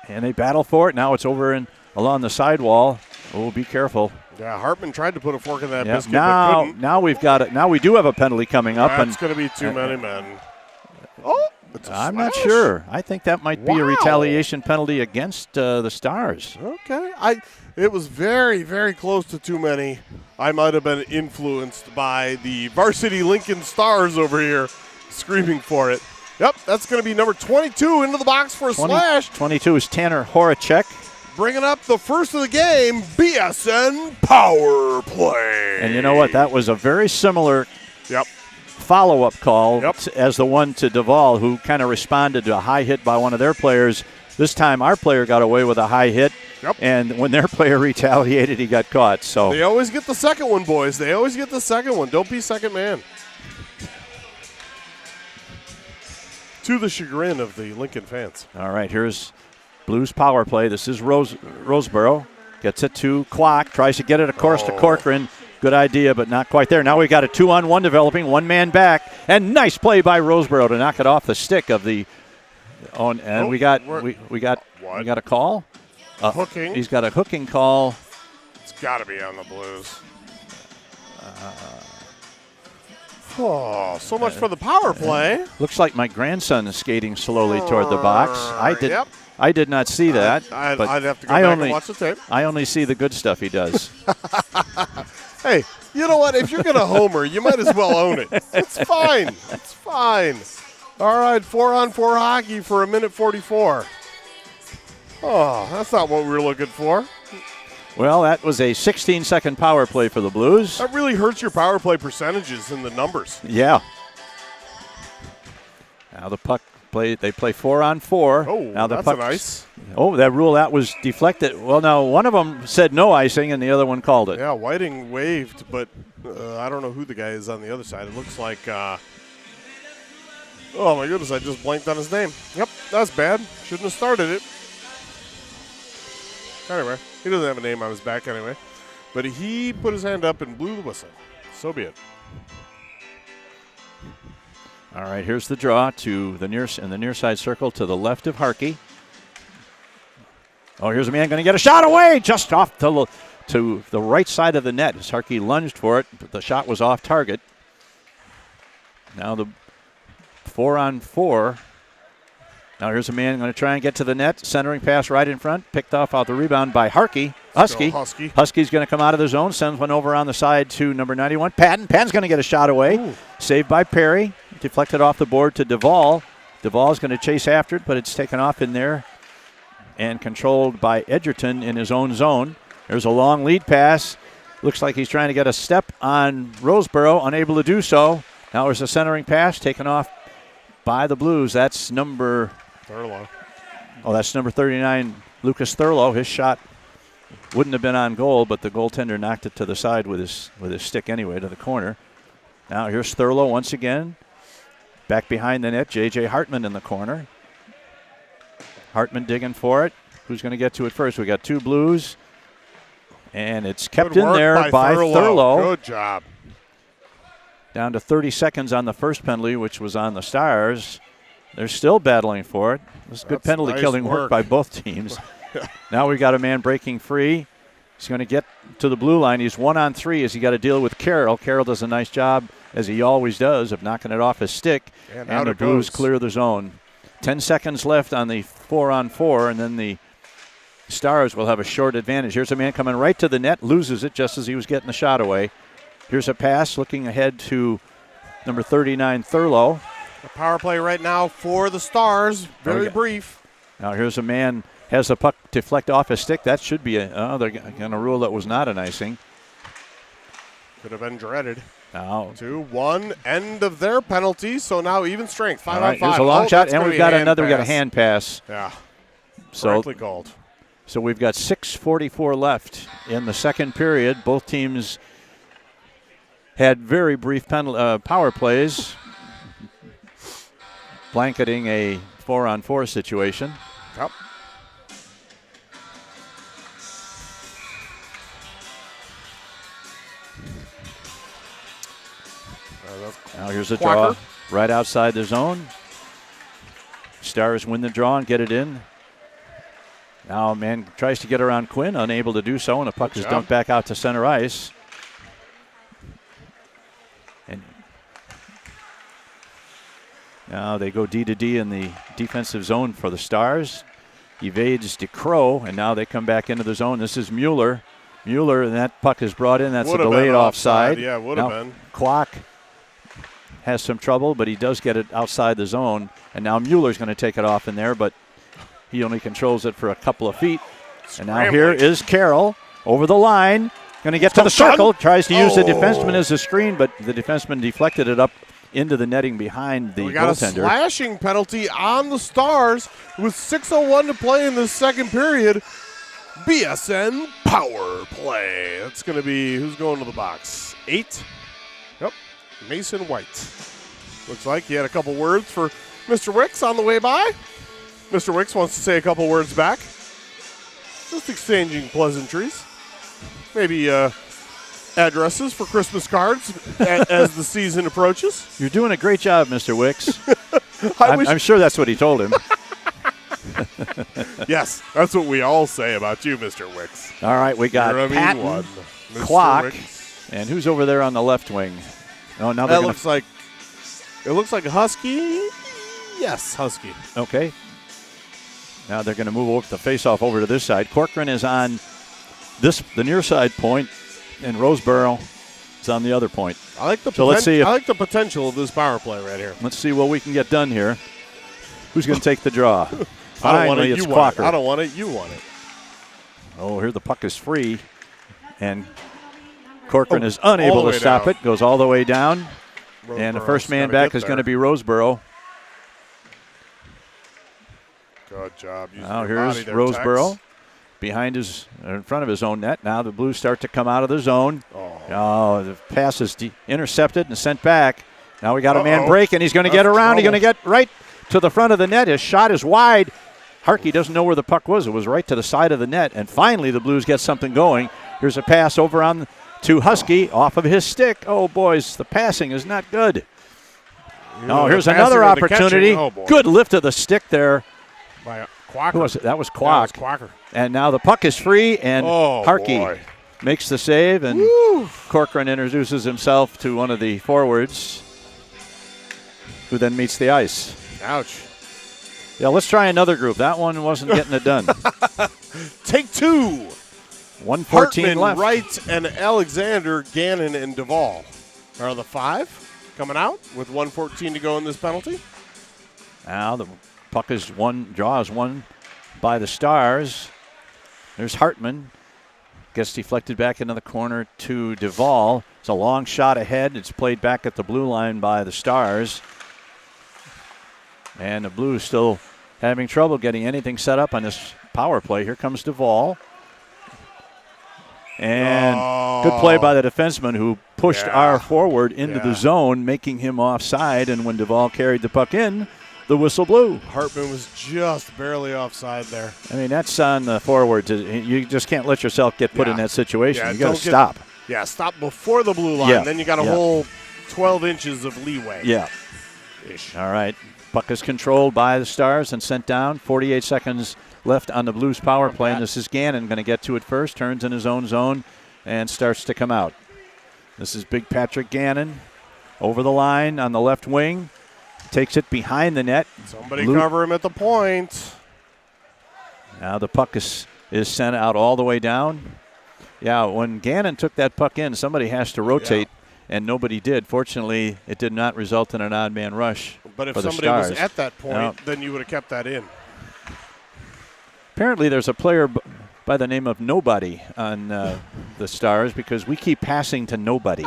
And they battle for it. Now it's over along the sidewall. Oh, be careful. Yeah, Hartman tried to put a fork in that biscuit, but couldn't. Now we've got it. Now we do have a penalty coming up. That's going to be too many men. Oh, I'm not sure. I think that might be a retaliation penalty against the Stars. Okay. It was very, very close to too many. I might have been influenced by the Varsity Lincoln Stars over here screaming for it. Yep, that's going to be number 22 into the box for a slash. 22 is Tanner Horacek. Bringing up the first of the game, BSN power play. And you know what? That was a very similar follow-up call as the one to Duvall, who kind of responded to a high hit by one of their players. This time our player got away with a high hit, and when their player retaliated, he got caught. So they always get the second one, boys. They always get the second one. Don't be second man. To the chagrin of the Lincoln fans. All right, here's Blues power play. This is Roseboro. Gets it to Kwok. Tries to get it, of course, to Corcoran. Good idea, but not quite there. Now we got a 2-on-1 developing. One man back. And nice play by Roseboro to knock it off the stick of the... we got what? You got a call? Hooking. He's got a hooking call. It's got to be on the Blues. So much for the power play. Looks like my grandson is skating slowly toward the box. Yep. I did not see that. I'd have to go back and watch the tape. I only see the good stuff he does. Hey, you know what? If you're going to homer, you might as well own it. It's fine. It's fine. All right, 4-on-4 hockey for 1:44. Oh, that's not what we were looking for. Well, that was a 16-second power play for the Blues. That really hurts your power play percentages in the numbers. Yeah. Now the puck they play 4-on-4. Oh, now the that's nice. Oh, that rule that was deflected. Well, now one of them said no icing, and the other one called it. Yeah, Whiting waved, but I don't know who the guy is on the other side. It looks like, oh my goodness, I just blanked on his name. Yep, that's bad. Shouldn't have started it. Anyway, he doesn't have a name on his back anyway. But he put his hand up and blew the whistle. So be it. All right, here's the draw to the near side circle to the left of Harkey. Oh, here's a man going to get a shot away just off to the right side of the net as Harkey lunged for it, but the shot was off target. Now the 4-on-4. Now here's a man going to try and get to the net. Centering pass right in front. Picked off the rebound by Husky. Husky's going to come out of the zone. Sends one over on the side to number 91. Patton's going to get a shot away. Ooh. Saved by Perry. Deflected off the board to Duvall. Duvall's going to chase after it, but it's taken off in there and controlled by Edgerton in his own zone. There's a long lead pass. Looks like he's trying to get a step on Roseboro. Unable to do so. Now there's a centering pass taken off by the Blues. That's number... Thurlow. Oh, that's number 39, Lucas Thurlow. His shot wouldn't have been on goal, but the goaltender knocked it to the side with his stick anyway to the corner. Now here's Thurlow once again. Back behind the net, J.J. Hartman in the corner. Hartman digging for it. Who's going to get to it first? We got two Blues, and it's kept in there by Thurlow. Good job. Down to 30 seconds on the first penalty, which was on the Stars. They're still battling for it. This is good penalty killing work by both teams. Now we've got a man breaking free. He's going to get to the blue line. He's 1-on-3 as he got to deal with Carroll. Carroll does a nice job, as he always does, of knocking it off his stick. And the Blues clear the zone. 10 seconds left on the 4-on-4, and then the Stars will have a short advantage. Here's a man coming right to the net, loses it just as he was getting the shot away. Here's a pass looking ahead to number 39, Thurlow. The power play right now for the Stars. Very brief. Now here's a man, has the puck deflect off his stick. That should be they're going to rule that was not an icing. Could have been dreaded. Now 2-1, end of their penalty. So now even strength, 5-on-5. Right, here's a long shot, and we've got another. We got a hand pass. Yeah. Correctly called. So we've got 6:44 left in the second period. Both teams had very brief power plays, blanketing a 4-on-4 situation. Yep. Now here's a draw right outside the zone. Stars win the draw and get it in. Now a man tries to get around Quinn, unable to do so, and the puck is dumped back out to center ice. And now they go D to D in the defensive zone for the Stars. Evades DeCrow, and now they come back into the zone. This is Mueller. And that puck is brought in. That's a delayed offside. Yeah, would have been. Clock has some trouble, but he does get it outside the zone. And now Mueller's going to take it off in there, but he only controls it for a couple of feet. And now here is Carroll over the line. Going to get to the circle. Tries to use the defenseman as a screen, but the defenseman deflected it up into the netting behind the goaltender. We got a slashing penalty on the Stars with 6:01 to play in the second period. BSN power play. That's going to be, who's going to the box? 8? Yep, Mason White. Looks like he had a couple words for Mr. Wicks on the way by. Mr. Wicks wants to say a couple words back. Just exchanging pleasantries. Maybe addresses for Christmas cards as the season approaches. You're doing a great job, Mr. Wicks. I'm sure that's what he told him. Yes, that's what we all say about you, Mr. Wicks. All right, we got You're a mean Patton, one, Mr. Clock, Wicks. and who's over there on the left wing? Oh, now they're That looks like a Husky. Yes, Husky. Okay. Now they're going to move over the face-off over to this side. Corcoran is on the near side point, and Roseboro is on the other point. I like the I like the potential of this power play right here. Let's see what we can get done here. Who's going to take the draw? I don't want it. Finally, it's You want Quacker. it. I don't want it. You want it. Oh, here the puck is free, and Corcoran is unable to stop down. it. Goes all the way down, and the first man back is going to be Roseboro. Good job. Now here's Roseboro in front of his own net. Now the Blues start to come out of the zone. Oh, the pass is intercepted and sent back. Now we got a man break, and he's going to get around. He's going to get right to the front of the net. His shot is wide. Harkey doesn't know where the puck was. It was right to the side of the net, and finally the Blues get something going. Here's a pass over on to Husky off of his stick. Oh, boys, the passing is not good. No, here's another opportunity. Good lift of the stick there. By Quacker. Who was it? That was Quack. That was Quacker. And now the puck is free, and Harkey makes the save, and Corcoran introduces himself to one of the forwards, who then meets the ice. Ouch. Yeah, let's try another group. That one wasn't getting it done. Take two. 1:14 Hartman, left. Wright, and Alexander, Gannon, and Duvall are the five coming out with 1:14 to go in this penalty. Now the puck is draw is won by the Stars. There's Hartman. Gets deflected back into the corner to Duvall. It's a long shot ahead. It's played back at the blue line by the Stars. And the Blues still having trouble getting anything set up on this power play. Here comes Duvall. And good play by the defenseman who pushed our forward into the zone, making him offside. And when Duvall carried the puck in, the whistle blew. Hartman was just barely offside there. I mean, that's on the forward. You just can't let yourself get put in that situation. You got to stop. Yeah, stop before the blue line. Then you got a whole 12 inches of leeway. Yeah. Ish. All right. Puck is controlled by the Stars and sent down. 48 seconds left on the Blues power play. And this is Gannon going to get to it first. Turns in his own zone and starts to come out. This is Big Patrick Gannon over the line on the left wing. Takes it behind the net. Somebody cover him at the point. Now the puck is sent out all the way down. Yeah, when Gannon took that puck in, somebody has to rotate, and nobody did. Fortunately, it did not result in an odd man rush. But if for the somebody Stars. was at that point, then you would have kept that in. Apparently, there's a player by the name of Nobody on the Stars because we keep passing to nobody.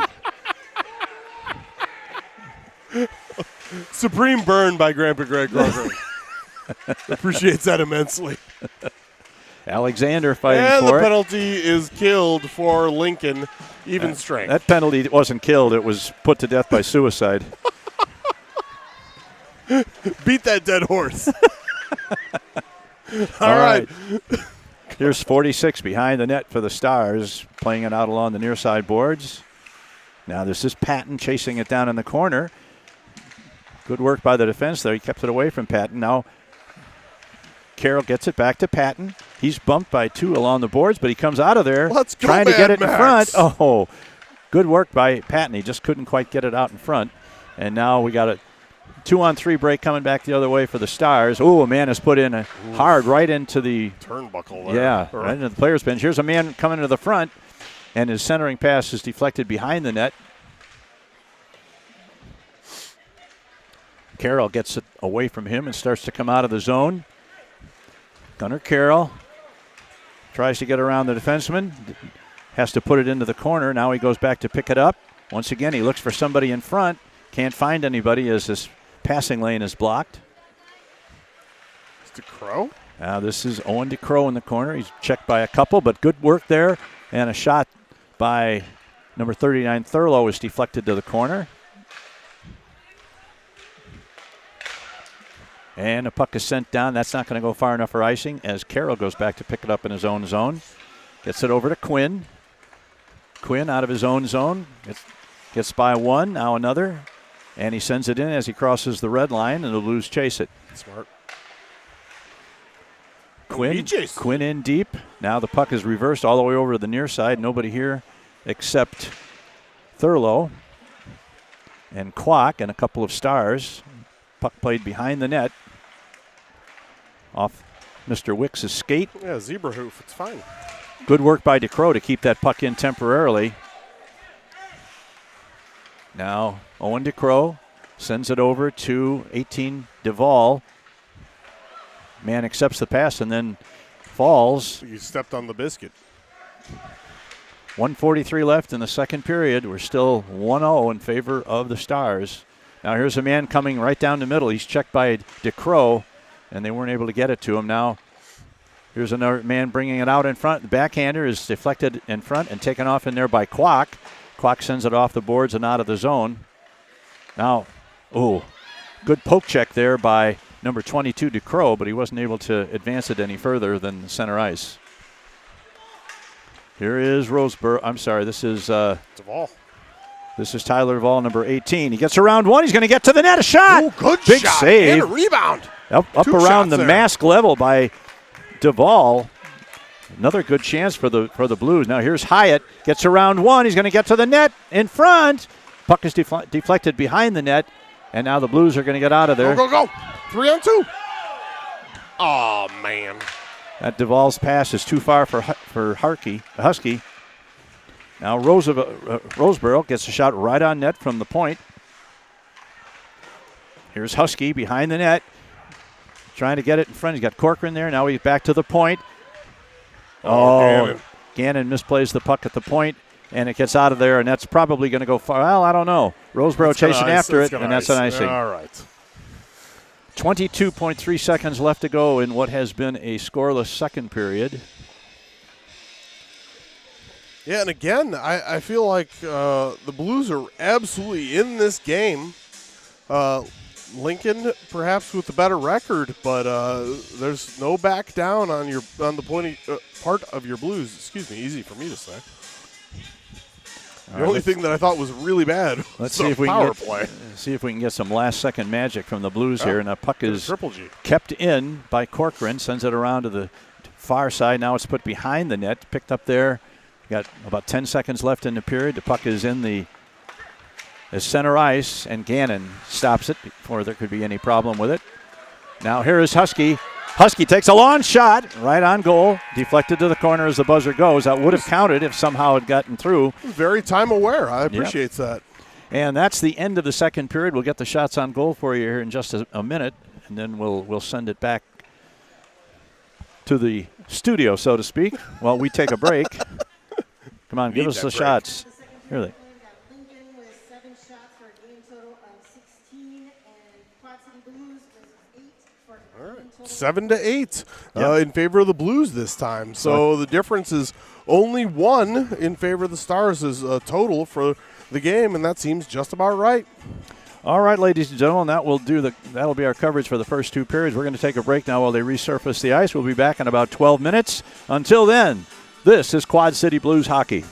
Supreme burn by Grandpa Greg Grover. Appreciates that immensely. Alexander fighting and for it. And the penalty is killed for Lincoln, even strength. That penalty wasn't killed. It was put to death by suicide. Beat that dead horse. All right. Here's 46 behind the net for the Stars, playing it out along the near side boards. Now this is Patton chasing it down in the corner. Good work by the defense there. He kept it away from Patton. Now Carroll gets it back to Patton. He's bumped by two along the boards, but he comes out of there trying to get it in front. Oh, good work by Patton. He just couldn't quite get it out in front. And now we got a 2-on-3 break coming back the other way for the Stars. Oh, a man has put in hard right into the turnbuckle there. Yeah, right into the player's bench. Here's a man coming to the front, and his centering pass is deflected behind the net. Carroll gets it away from him and starts to come out of the zone. Gunnar Carroll tries to get around the defenseman. Has to put it into the corner. Now he goes back to pick it up. Once again, he looks for somebody in front. Can't find anybody as this passing lane is blocked. It's DeCrow. Now this is Owen DeCrow in the corner. He's checked by a couple, but good work there. And a shot by number 39, Thurlow, is deflected to the corner. And the puck is sent down. That's not going to go far enough for icing as Carroll goes back to pick it up in his own zone. Gets it over to Quinn. Quinn out of his own zone. Gets by one, now another. And he sends it in as he crosses the red line, and the Blues chase it. Smart. Quinn in deep. Now the puck is reversed all the way over to the near side. Nobody here except Thurlow and Kwok and a couple of stars. Puck played behind the net. Off Mr. Wicks' skate. Yeah, zebra hoof. It's fine. Good work by DeCrow to keep that puck in temporarily. Now Owen DeCrow sends it over to 18 Duvall. Man accepts the pass and then falls. You stepped on the biscuit. 1:43 left in the second period. We're still 1-0 in favor of the Stars. Now here's a man coming right down the middle. He's checked by DeCrow, and they weren't able to get it to him. Now here's another man bringing it out in front. The backhander is deflected in front and taken off in there by Kwok. Kwok sends it off the boards and out of the zone. Now, good poke check there by number 22 DeCrow, but he wasn't able to advance it any further than center ice. Here is Roseborough. I'm sorry, this is Duvall. This is Tyler Duvall, number 18. He gets around one. He's going to get to the net. A shot. Ooh, good Big shot. save. And a rebound. Up around the mask level by Duvall. Another good chance for the Blues. Now here's Hyatt. Gets around one. He's going to get to the net in front. Puck is deflected behind the net. And now the Blues are going to get out of there. Go. 3-on-2. Oh, man. That Duvall's pass is too far for Husky. Now Roseborough gets a shot right on net from the point. Here's Husky behind the net. Trying to get it in front. He's got Corcoran there. Now he's back to the point. Gannon misplays the puck at the point, and it gets out of there, and that's probably going to go far. Well, I don't know. Roseborough chasing after it, and that's an icing. All right. 22.3 seconds left to go in what has been a scoreless second period. Yeah, and again, I feel like the Blues are absolutely in this game. Lincoln perhaps with a better record, but there's no back down on the pointy part of your Blues. Excuse me, easy for me to say. The only thing that I thought was really bad was the power play. See if we can get some last-second magic from the Blues here. And the puck is Triple G. Kept in by Corcoran, sends it around to the far side. Now it's put behind the net, picked up there. Got about 10 seconds left in the period. The puck is in the center ice, and Gannon stops it before there could be any problem with it. Now here is Husky. Husky takes a long shot right on goal, deflected to the corner as the buzzer goes. That would have counted if somehow it gotten through. Very time aware. I appreciate that. And that's the end of the second period. We'll get the shots on goal for you here in just a minute, and then we'll send it back to the studio, so to speak, while we take a break. Come on, give us the shots. Here they. Lincoln with 7 shots for a game total of 16, and Quad City Blues with 8 for a game total 7-8 in favor of the Blues this time. So the difference is only 1 in favor of the Stars as a total for the game, and that seems just about right. All right, ladies and gentlemen, that'll be our coverage for the first 2 periods. We're going to take a break now while they resurface the ice. We'll be back in about 12 minutes. Until then, this is Quad City Blues hockey.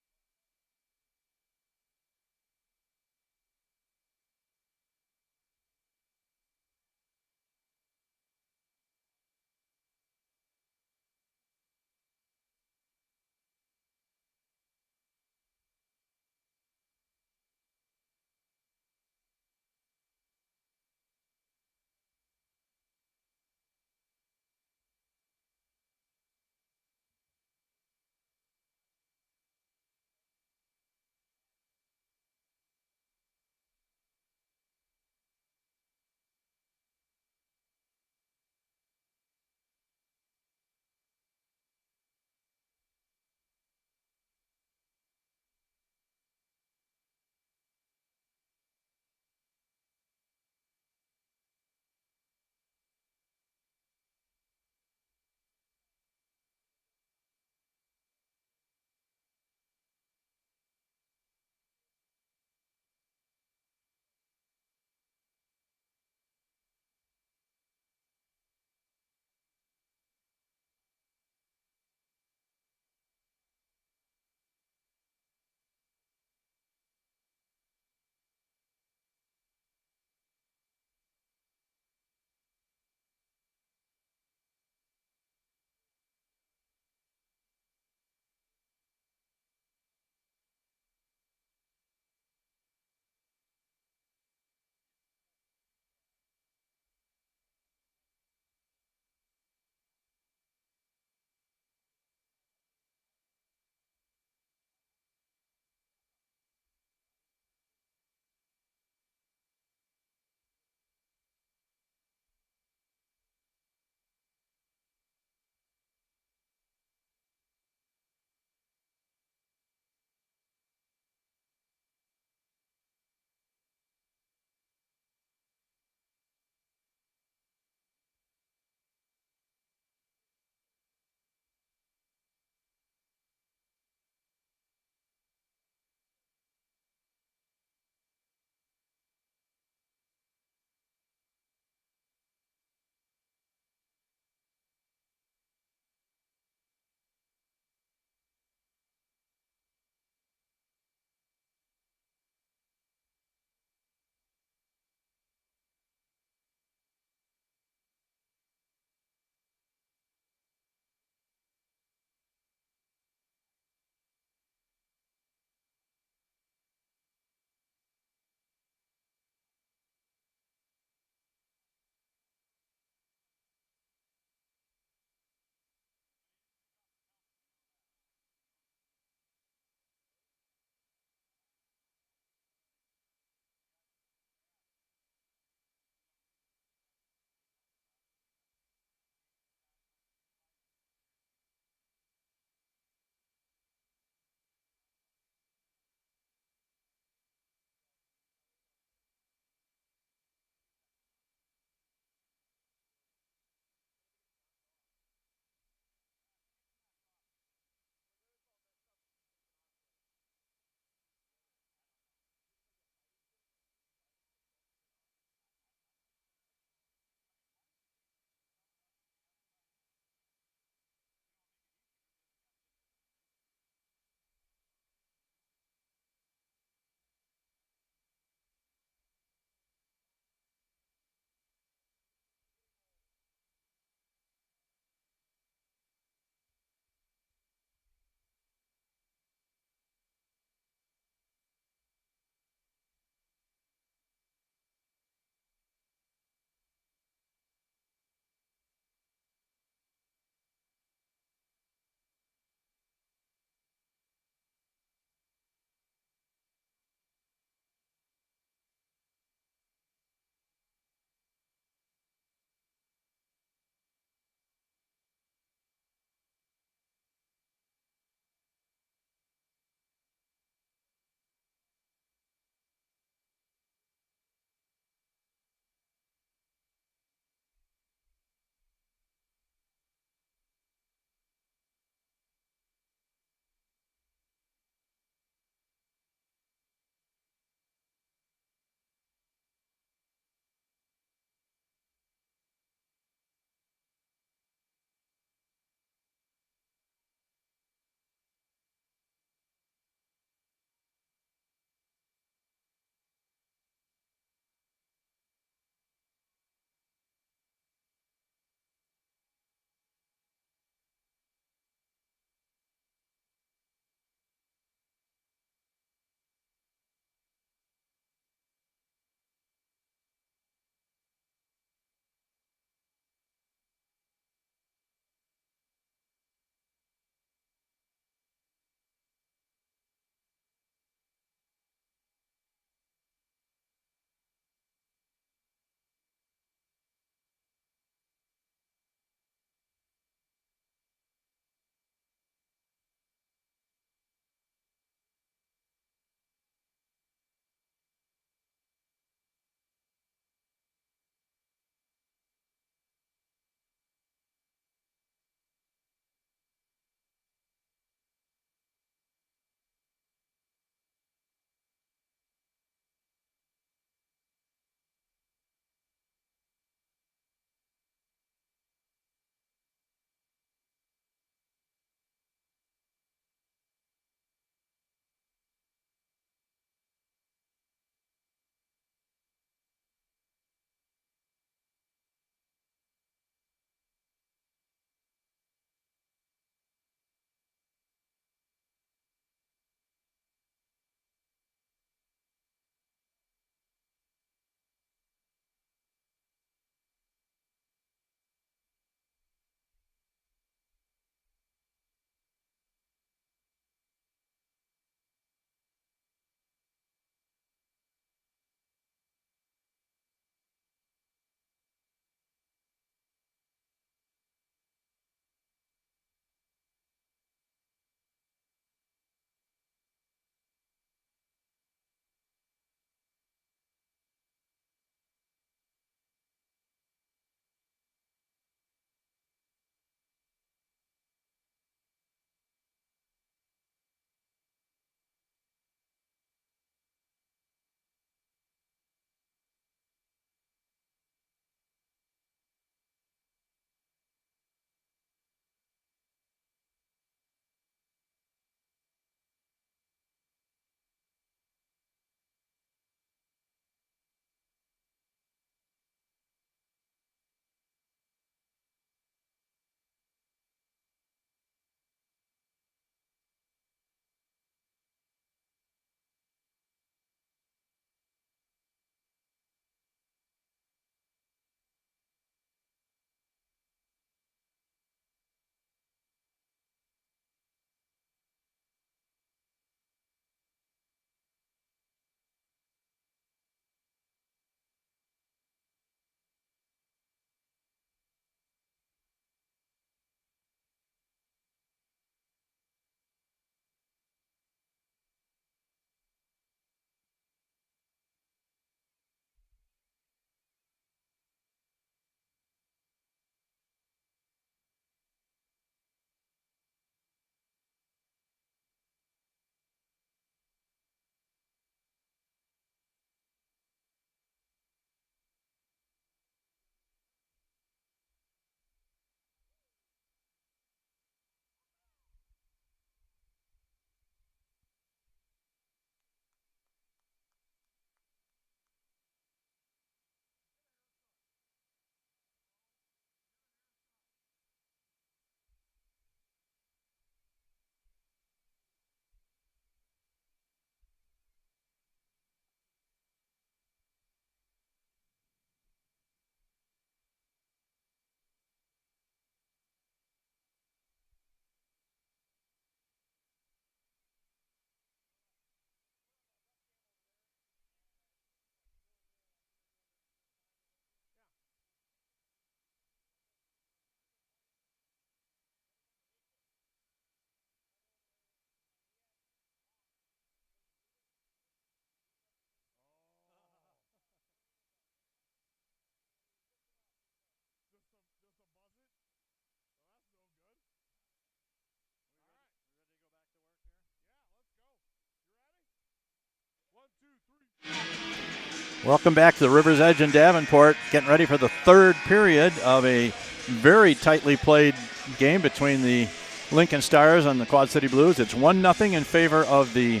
Welcome back to the River's Edge in Davenport. Getting ready for the third period of a very tightly played game between the Lincoln Stars and the Quad City Blues. It's 1-0 in favor of the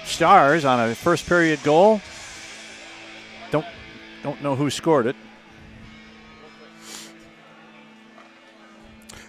Stars on a first period goal. Don't know who scored it.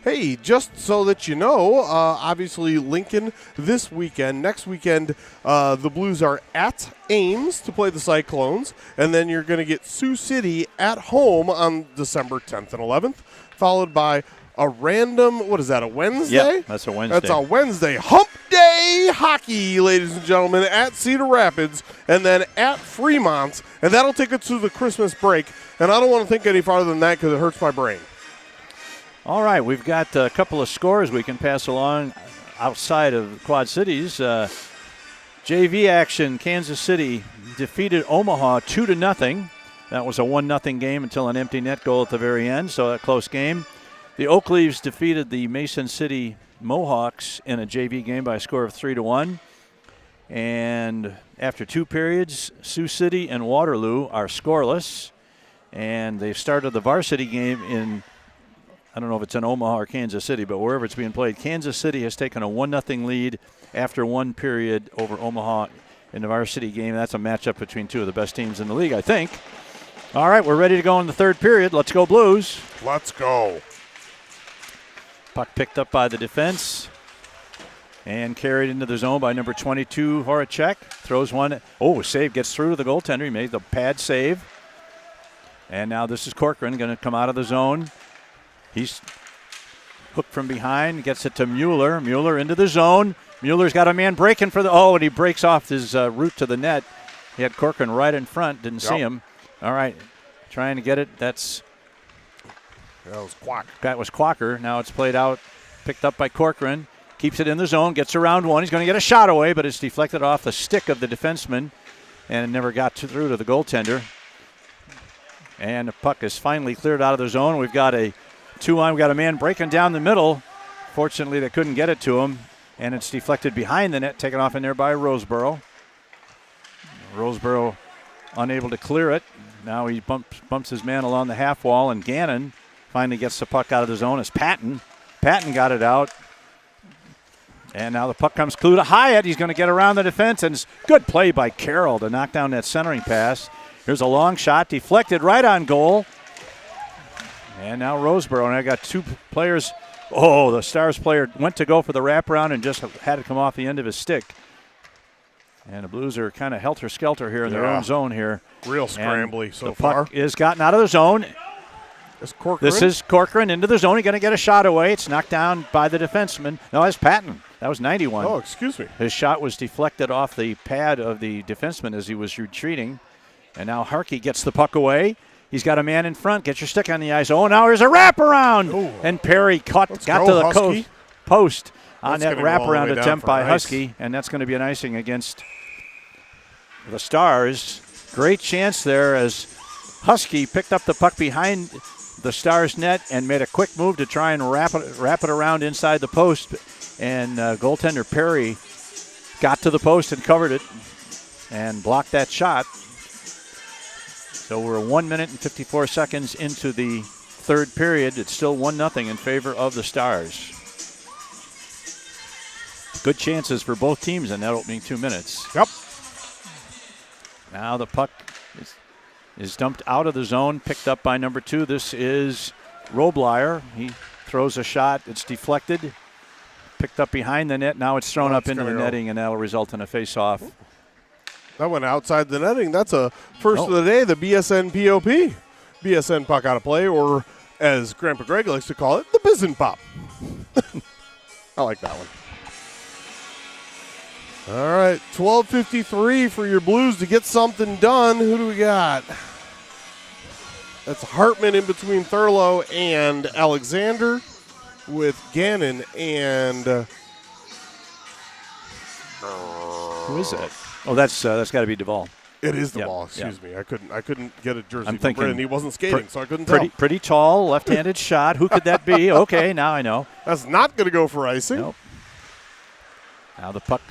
Hey, just so that you know, obviously Lincoln this weekend. Next weekend, the Blues are at Ames to play the Cyclones, and then you're going to get Sioux City at home on December 10th and 11th, followed by a random, what is that, a Wednesday? Yeah, that's a Wednesday. That's a Wednesday. Hump Day hockey, ladies and gentlemen, at Cedar Rapids, and then at Fremont, and that'll take us to the Christmas break, and I don't want to think any farther than that because it hurts my brain. All right, we've got a couple of scores we can pass along outside of Quad Cities. JV action, Kansas City defeated Omaha 2-0. That was a 1-0 game until an empty net goal at the very end, so a close game. The Oak Leaves defeated the Mason City Mohawks in a JV game by a score of 3-1. And after two periods, Sioux City and Waterloo are scoreless. And they've started the varsity game in, I don't know if it's in Omaha or Kansas City, but wherever it's being played, Kansas City has taken a 1-0 lead after one period over Omaha in the varsity game. That's a matchup between two of the best teams in the league, I think. All right, we're ready to go in the third period. Let's go Blues. Let's go. Puck picked up by the defense and carried into the zone by number 22, Horacek. Throws one. Oh, save. Gets through to the goaltender. He made the pad save. And now this is Corcoran going to come out of the zone. He's hooked from behind. Gets it to Mueller. Mueller into the zone. Mueller's got a man breaking for the... Oh, and he breaks off his route to the net. He had Corcoran right in front. Didn't see him. All right. Trying to get it. That was Quack. That was Quacker. Now it's played out, picked up by Corcoran. Keeps it in the zone, gets around one. He's going to get a shot away, but it's deflected off the stick of the defenseman and never got through to the goaltender. And the puck is finally cleared out of the zone. We've got a 2-on. We've got a man breaking down the middle. Fortunately, they couldn't get it to him, and it's deflected behind the net, taken off in there by Roseboro. Roseboro unable to clear it. Now he bumps his man along the half wall, and Gannon finally gets the puck out of the zone as Patton. Patton got it out. And now the puck comes clear to Hyatt. He's going to get around the defense, and it's good play by Carroll to knock down that centering pass. Here's a long shot, deflected right on goal. And now Roseboro. And I got two players. Oh, the Stars player went to go for the wraparound and just had it come off the end of his stick. And the Blues are kind of helter-skelter here in their own zone here. Real scrambly and so far. The puck is gotten out of the zone. This is Corcoran into the zone. He's going to get a shot away. It's knocked down by the defenseman. No, that's Patton. That was 91. Oh, excuse me. His shot was deflected off the pad of the defenseman as he was retreating. And now Harkey gets the puck away. He's got a man in front. Get your stick on the ice. Oh, now there's a wraparound. Ooh. And Perry got to the post on that wraparound attempt by Husky. And that's going to be an icing against the Stars. Great chance there as Husky picked up the puck behind the Stars net and made a quick move to try and wrap it around inside the post. And goaltender Perry got to the post and covered it and blocked that shot. So we're 1 minute and 54 seconds into the third period. It's still 1-0 in favor of the Stars. Good chances for both teams in that opening 2 minutes. Yep. Now the puck is dumped out of the zone, picked up by number 2. This is Robleyer. He throws a shot. It's deflected. Picked up behind the net. Now it's thrown up into the netting, and that'll result in a face-off. That went outside the netting. That's a first of the day, the BSN POP. BSN puck out of play, or as Grandpa Greg likes to call it, the Bizen Pop. I like that one. All right, 12:53 for your Blues to get something done. Who do we got? That's Hartman in between Thurlow and Alexander with Gannon and... who is that? Oh, that's got to be Duvall. It is the ball. Excuse me. I couldn't get a jersey. I'm from thinking Brennan. He wasn't skating, so I couldn't tell. Pretty tall, left-handed shot. Who could that be? Okay, now I know. That's not going to go for icing. Nope. Now the puck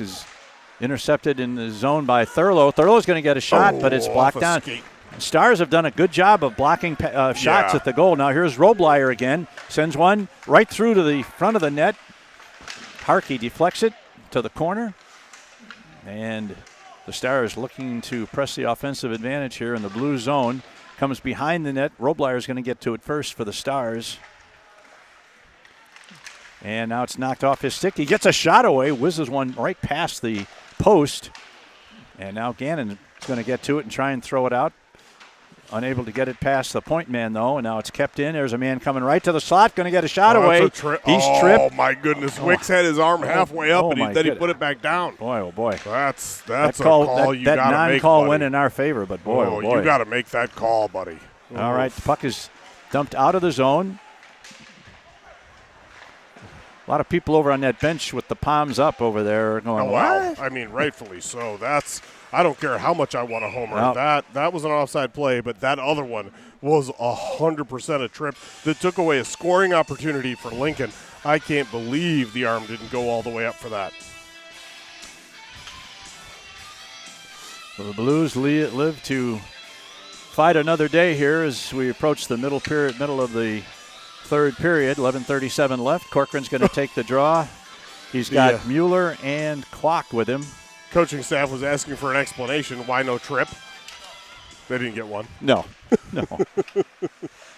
Intercepted in the zone by Thurlow. Thurlow's going to get a shot, but it's blocked down. Skate. Stars have done a good job of blocking shots at the goal. Now here's Roblyer again. Sends one right through to the front of the net. Harkey deflects it to the corner. And the Stars looking to press the offensive advantage here in the blue zone. Comes behind the net. Roblyer is going to get to it first for the Stars. And now it's knocked off his stick. He gets a shot away. Whizzes one right past the post. And now Gannon is going to get to it and try and throw it out. Unable to get it past the point man, though, and now it's kept in. There's a man coming right to the slot, going to get a shot away. He's tripped. Oh, my goodness. Wicks had his arm halfway up, and then he put it back down. Boy, oh, boy. That's a call you got to make, That non-call went in our favor, but boy, oh, boy. You got to make that call, buddy. All right, the puck is dumped out of the zone. A lot of people over on that bench with the palms up over there going, what? I mean, rightfully so. I don't care how much I want a homer. No. That was an offside play, but that other one was 100% a trip that took away a scoring opportunity for Lincoln. I can't believe the arm didn't go all the way up for that. Well, the Blues live to fight another day here as we approach the middle of the third period. 11:37 left. Corcoran's going to take the draw. He's got Mueller and Kwok with him. Coaching staff was asking for an explanation. Why no trip? They didn't get one. No.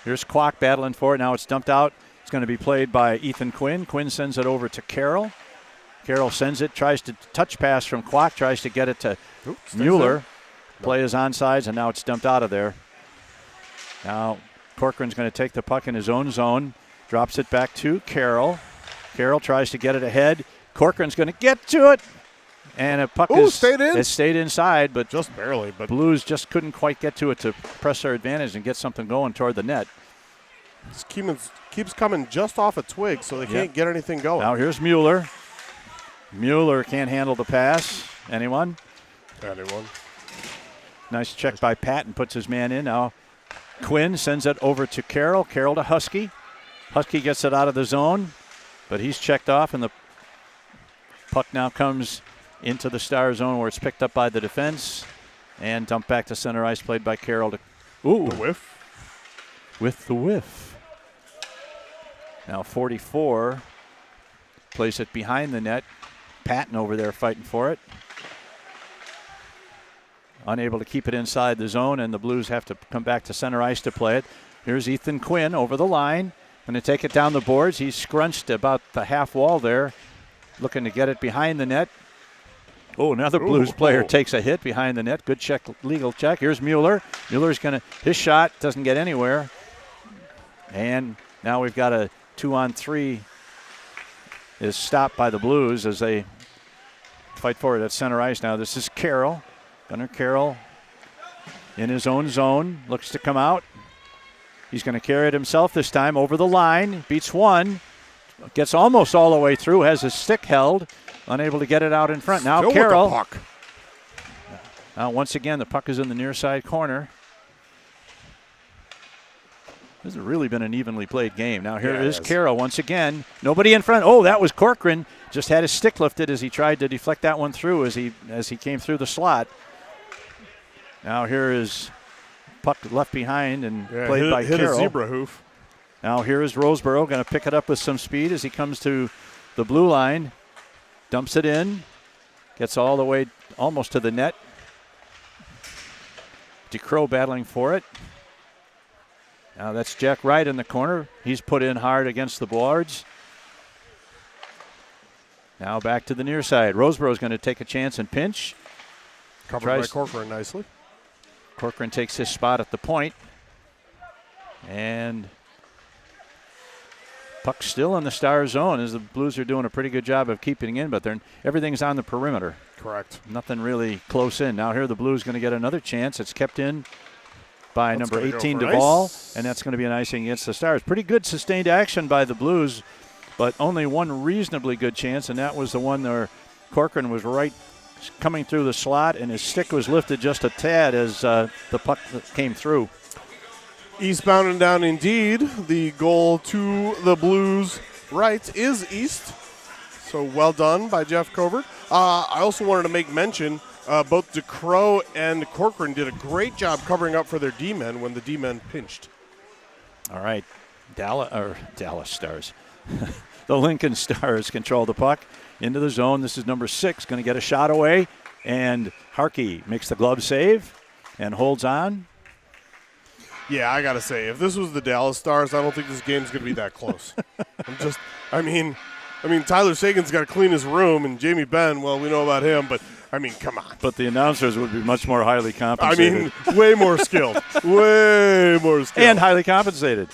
Here's Kwok battling for it. Now it's dumped out. It's going to be played by Ethan Quinn. Quinn sends it over to Carroll. Carroll sends it, tries to touch pass from Kwok, tries to get it to Mueller. Play is onside, and now it's dumped out of there. Now Corcoran's going to take the puck in his own zone. Drops it back to Carroll. Carroll tries to get it ahead. Corcoran's going to get to it. And a puck has stayed inside, but just barely. But Blues just couldn't quite get to it to press their advantage and get something going toward the net. This keeps coming just off a twig, so they can't get anything going. Now here's Mueller. Mueller can't handle the pass. Anyone? Nice check by Patton, puts his man in. Now Quinn sends it over to Carroll. Carroll to Husky. Husky gets it out of the zone, but he's checked off, and the puck now comes into the Star zone where it's picked up by the defense and dumped back to center ice, played by Carroll. The whiff. With the whiff. Now 44 plays it behind the net. Patton over there fighting for it. Unable to keep it inside the zone, and the Blues have to come back to center ice to play it. Here's Ethan Quinn over the line. Going to take it down the boards. He's scrunched about the half wall there, looking to get it behind the net. Oh, another Blues player takes a hit behind the net. Good check, legal check. Here's Mueller. Mueller's going to, his shot doesn't get anywhere. And now we've got a 2-on-3 is stopped by the Blues as they fight for it at center ice. Now this is Carroll. Gunnar Carroll in his own zone. Looks to come out. He's going to carry it himself this time over the line. Beats one. Gets almost all the way through. Has his stick held. Unable to get it out in front. Now Carroll. With the puck. Now once again, the puck is in the near side corner. This has really been an evenly played game. Now here is Carroll once again. Nobody in front. Oh, that was Corcoran. Just had his stick lifted as he tried to deflect that one through as he came through the slot. Now here is puck left behind and played by Carroll. Hit a zebra hoof. Now here is Roseborough going to pick it up with some speed as he comes to the blue line. Dumps it in. Gets all the way almost to the net. DeCrow battling for it. Now that's Jack Wright in the corner. He's put in hard against the boards. Now back to the near side. Roseborough's going to take a chance and pinch. Covered by Corcoran nicely. Corcoran takes his spot at the point. And puck still in the Star zone as the Blues are doing a pretty good job of keeping it in, but everything's on the perimeter. Correct. Nothing really close in. Now here the Blues going to get another chance. It's kept in by number 18, Duvall, and that's going to be an icing against the Stars. Pretty good sustained action by the Blues, but only one reasonably good chance, and that was the one where Corcoran was right coming through the slot, and his stick was lifted just a tad as the puck came through. Eastbound and down indeed. The goal to the Blues right is east. So well done by Jeff Covert. I also wanted to make mention, both DeCrow and Corcoran did a great job covering up for their D-men when the D-men pinched. All right, Dallas Stars. The Lincoln Stars control the puck into the zone. This is number 6, going to get a shot away, and Harkey makes the glove save and holds on. Yeah, I got to say, if this was the Dallas Stars, I don't think this game's going to be that close. I mean, Tyler Sagan's got to clean his room, and Jamie Benn, well, we know about him, but, I mean, come on. But the announcers would be much more highly compensated. I mean, way more skilled. Way more skilled. And highly compensated.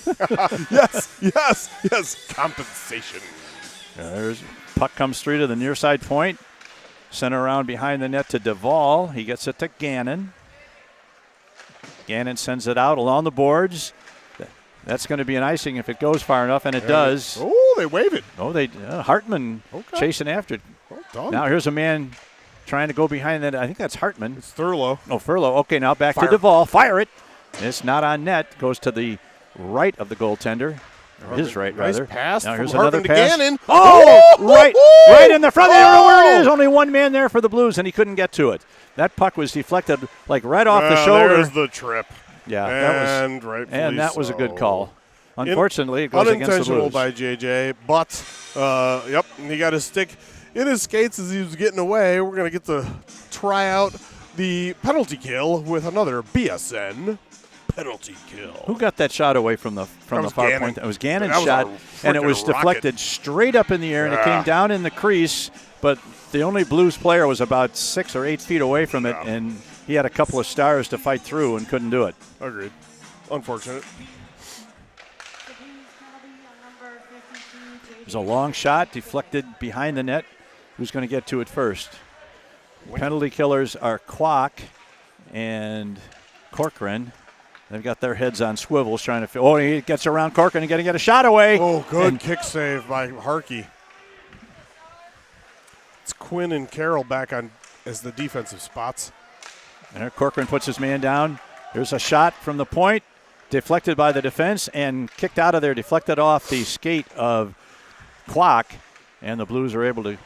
Yes. Compensation. There's puck comes through to the near side point. Sent around behind the net to Duvall. He gets it to Gannon. Gannon sends it out along the boards. That's going to be an icing if it goes far enough, and it does. Oh, they wave it. Oh, Hartman chasing after it. Well done. Now here's a man trying to go behind that. I think that's Hartman. It's Thurlow. Oh, Furlow. Okay, now back to Duvall. Fire it. It's not on net. Goes to the right of the goaltender. Or his right, nice rather. pass. Now here's from another Hartman to pass. Gannon. Right in the front. They don't know where it is. Only one man there for the Blues, and he couldn't get to it. That puck was deflected like right off the shoulder. There's the trip. Yeah, that was a good call. Unfortunately, it goes against the unintentional Blues. by JJ, but he got his stick in his skates as he was getting away. We're going to get to try out the penalty kill with another BSN penalty kill. Who got that shot away from the far Gannon. point? It was Gannon's shot, and it was deflected straight up in the air, and it came down in the crease, but the only Blues player was about 6 or 8 feet away from it, and he had a couple of Stars to fight through and couldn't do it. Agreed. Unfortunate. It was a long shot, deflected behind the net. Who's going to get to it first? Penalty killers are Kwok and Corcoran. They've got their heads on swivels trying to – he gets around Corcoran and going to get a shot away. Oh, good kick save by Harkey. It's Quinn and Carroll back on as the defensive spots. And Corcoran puts his man down. There's a shot from the point, deflected by the defense and kicked out of there, deflected off the skate of Kwok, and the Blues are able to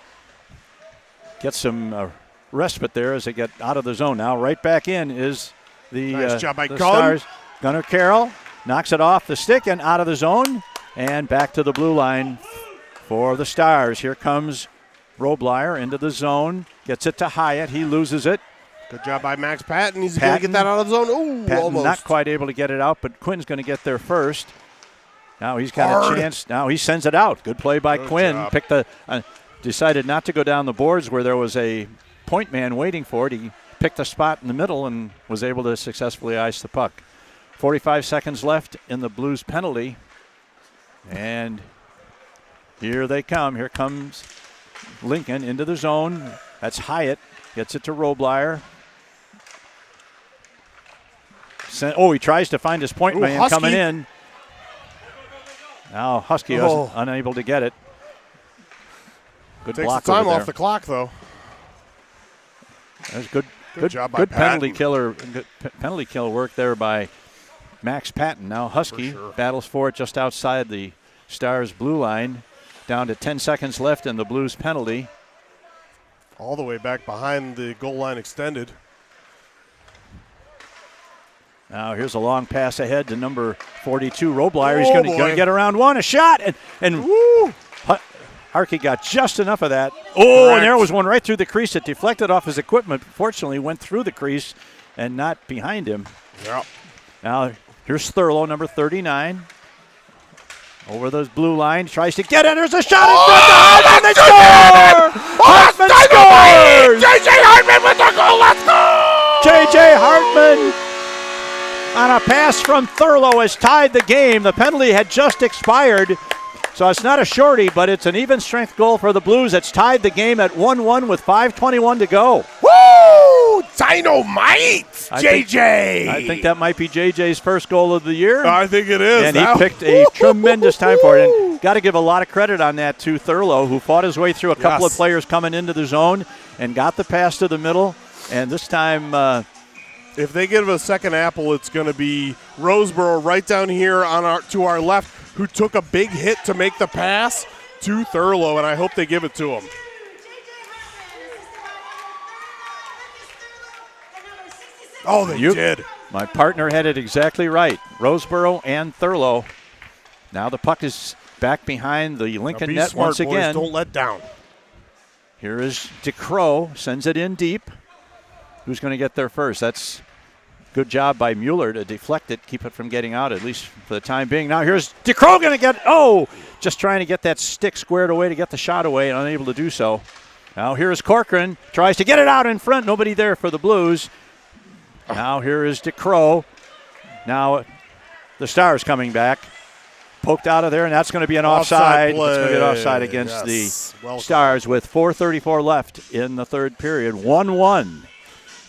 get some respite there as they get out of the zone. Now right back in is the, nice job by the Gunn. Stars. Gunnar Carroll knocks it off the stick and out of the zone and back to the blue line for the Stars. Here comes Roblyer into the zone, gets it to Hyatt. He loses it. Good job by Max Patton. He's going to get that out of the zone. Ooh, Patton almost. not quite able to get it out, but Quinn's going to get there first. Now he's got a chance. Now he sends it out. Good play by Quinn. Job. Picked decided not to go down the boards where there was a point man waiting for it. He picked a spot in the middle and was able to successfully ice the puck. 45 seconds left in the Blues penalty. And here they come. Here comes Lincoln into the zone. That's Hyatt. Gets it to Roblyer. He tries to find his point man Husky. coming in. Now Husky was unable to get it. Good Takes block the time over off there. the clock, though. There's good job by good penalty Patton. killer. Good penalty kill work there by Max Patton. Now Husky battles for it just outside the Stars blue line. Down to 10 seconds left in the Blues penalty. All the way back behind the goal line extended. Now here's a long pass ahead to number 42, Roblyer. He's going to get around one, a shot, and Harkey got just enough of that. And there was one right through the crease. It deflected off his equipment. Fortunately, went through the crease and not behind him. Yep. Now here's Thurlow, number 39. Over the blue line, tries to get it. There's a shot in front and they score! Hartman scores! J.J. Hartman with the goal. Let's go! J.J. Hartman on a pass from Thurlow has tied the game. The penalty had just expired, so it's not a shorty, but it's an even strength goal for the Blues. It's tied the game at 1-1 with 5:21 to go. Woo! Dynamite! JJ! I think that might be JJ's first goal of the year. I think it is. And he picked a tremendous time for it. And got to give a lot of credit on that to Thurlow, who fought his way through a couple of players coming into the zone and got the pass to the middle. And this time, if they give a second apple, it's going to be Roseboro right down here on to our left, who took a big hit to make the pass to Thurlow, and I hope they give it to him. Oh, they did. My partner had it exactly right. Roseboro and Thurlow. Now the puck is back behind the Lincoln net smart, once again. Boys. Don't let down. Here is DeCrow, sends it in deep. Who's going to get there first? That's good job by Mueller to deflect it, keep it from getting out, at least for the time being. Now here's DeCrow going to get, just trying to get that stick squared away to get the shot away, and unable to do so. Now here's Corcoran, tries to get it out in front, nobody there for the Blues. Now here is DeCrow. Now the Stars coming back. Poked out of there, and that's going to be an offside. It's going to be an offside against the Stars with 4:34 left in the third period. 1-1.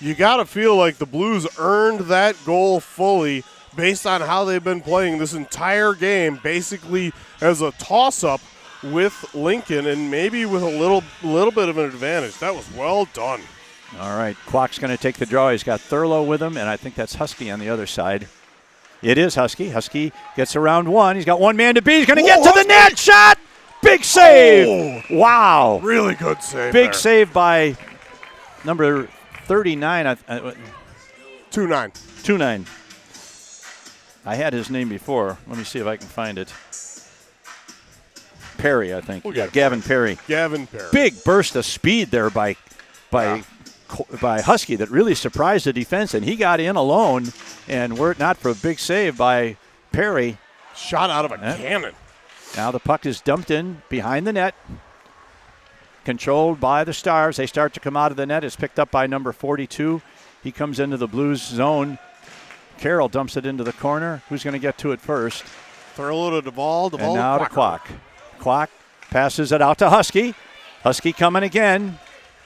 You got to feel like the Blues earned that goal fully based on how they've been playing this entire game, basically as a toss-up with Lincoln and maybe with a little bit of an advantage. That was well done. All right, Kwok's going to take the draw. He's got Thurlow with him, and I think that's Husky on the other side. It is Husky. Husky gets around one. He's got one man to beat. He's going to get to the net. Shot! Big save! Wow. Really good save. Big save by number 39. 2-9. I had his name before. Let me see if I can find it. Perry, I think. Gavin Perry. Gavin Perry. Big burst of speed there by Husky that really surprised the defense, and he got in alone, and were it not for a big save by Perry. Shot out of a cannon. Now the puck is dumped in behind the net, controlled by the Stars. They start to come out of the net. It's picked up by number 42. He comes into the Blues zone. Carroll dumps it into the corner. Who's going to get to it first? Thurlow to Duvall. And now to Kwok. Kwok passes it out to Husky. Husky coming again.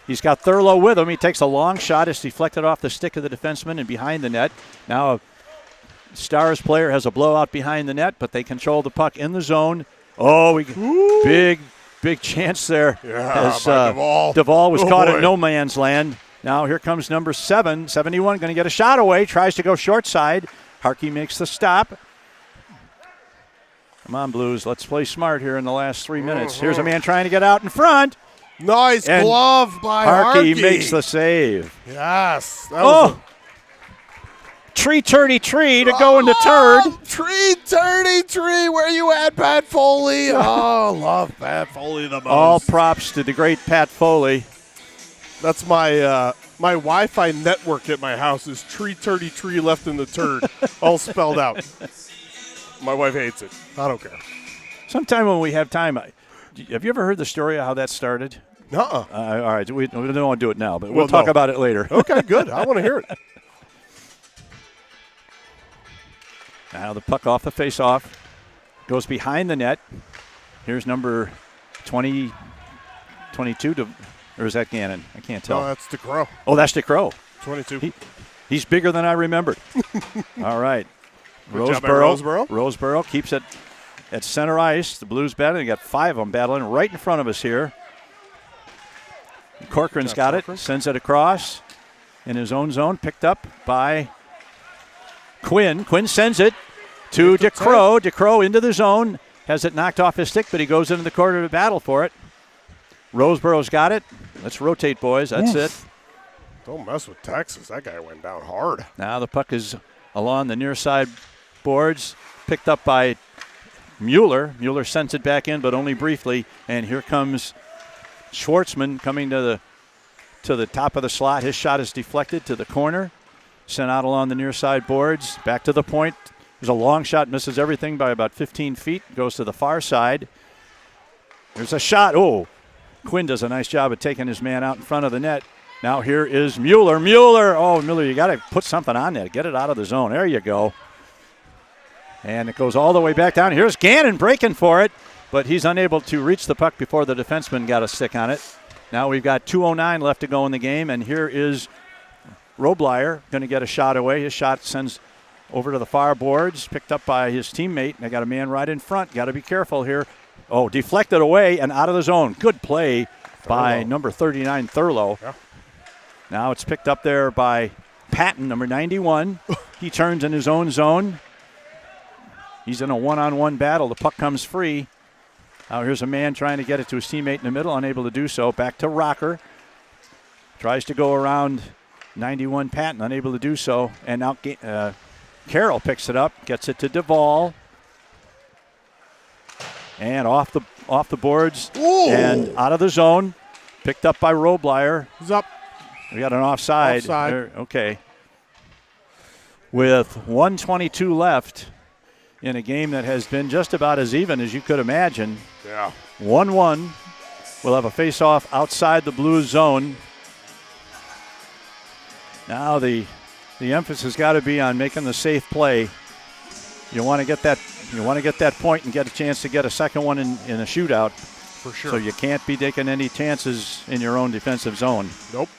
He's got Thurlow with him. He takes a long shot. It's deflected off the stick of the defenseman and behind the net. Now a Stars player has a blowout behind the net, but they control the puck in the zone. Big chance there. As Duvall was caught in no man's land. Now here comes number 71, going to get a shot away. Tries to go short side. Harkey makes the stop. Come on, Blues. Let's play smart here in the last 3 minutes. Here's a man trying to get out in front. Nice glove by Harkey. Harkey makes the save. Yes. That was Tree to go into third. Tree. Where you at, Pat Foley? Love Pat Foley the most. All props to the great Pat Foley. That's my my Wi-Fi network at my house is tree left in the turd, all spelled out. My wife hates it. I don't care. Sometime when we have time, have you ever heard the story of how that started? Nuh-uh. All right, we don't want to do it now, but we'll talk about it later. Okay, good. I want to hear it. Now the puck off the face-off, goes behind the net. Here's number 22, or is that Gannon? I can't tell. No, that's DeCrow. Oh, that's DeCrow. 22. He's bigger than I remembered. All right. Roseboro keeps it at center ice. The Blues battling. They got 5 of them battling right in front of us here. Corcoran's got it, sends it across in his own zone, picked up by Quinn. Quinn sends it to DeCrow. DeCrow into the zone, has it knocked off his stick, but he goes into the corner to battle for it. Roseboro's got it. Let's rotate, boys. That's it. Don't mess with Texas. That guy went down hard. Now the puck is along the near side boards, picked up by Mueller. Mueller sends it back in, but only briefly. And here comes Schwartzman coming to the top of the slot. His shot is deflected to the corner. Sent out along the near side boards. Back to the point. There's a long shot. Misses everything by about 15 feet. Goes to the far side. There's a shot. Quinn does a nice job of taking his man out in front of the net. Now here is Mueller. Mueller, you got to put something on that. Get it out of the zone. There you go. And it goes all the way back down. Here's Gannon breaking for it, but he's unable to reach the puck before the defenseman got a stick on it. Now we've got 2:09 left to go in the game, and here is Roblyer going to get a shot away. His shot sends over to the far boards, picked up by his teammate. They got a man right in front. Got to be careful here. Deflected away and out of the zone. Good play by number 39, Thurlow. Yeah. Now it's picked up there by Patton, number 91. He turns in his own zone. He's in a one-on-one battle. The puck comes free. Now here's a man trying to get it to his teammate in the middle, unable to do so. Back to Rocker. Tries to go around 91 Patton, unable to do so. And now Carroll picks it up, gets it to Duvall. And off the boards. Ooh. And out of the zone. Picked up by Robleyer. He's up. We got an offside. There, okay. With 1:22 left in a game that has been just about as even as you could imagine. Yeah. 1-1. We'll have a face-off outside the Blues zone. Now the emphasis has got to be on making the safe play. You want to get that point and get a chance to get a second one in a shootout. For sure. So you can't be taking any chances in your own defensive zone. Nope.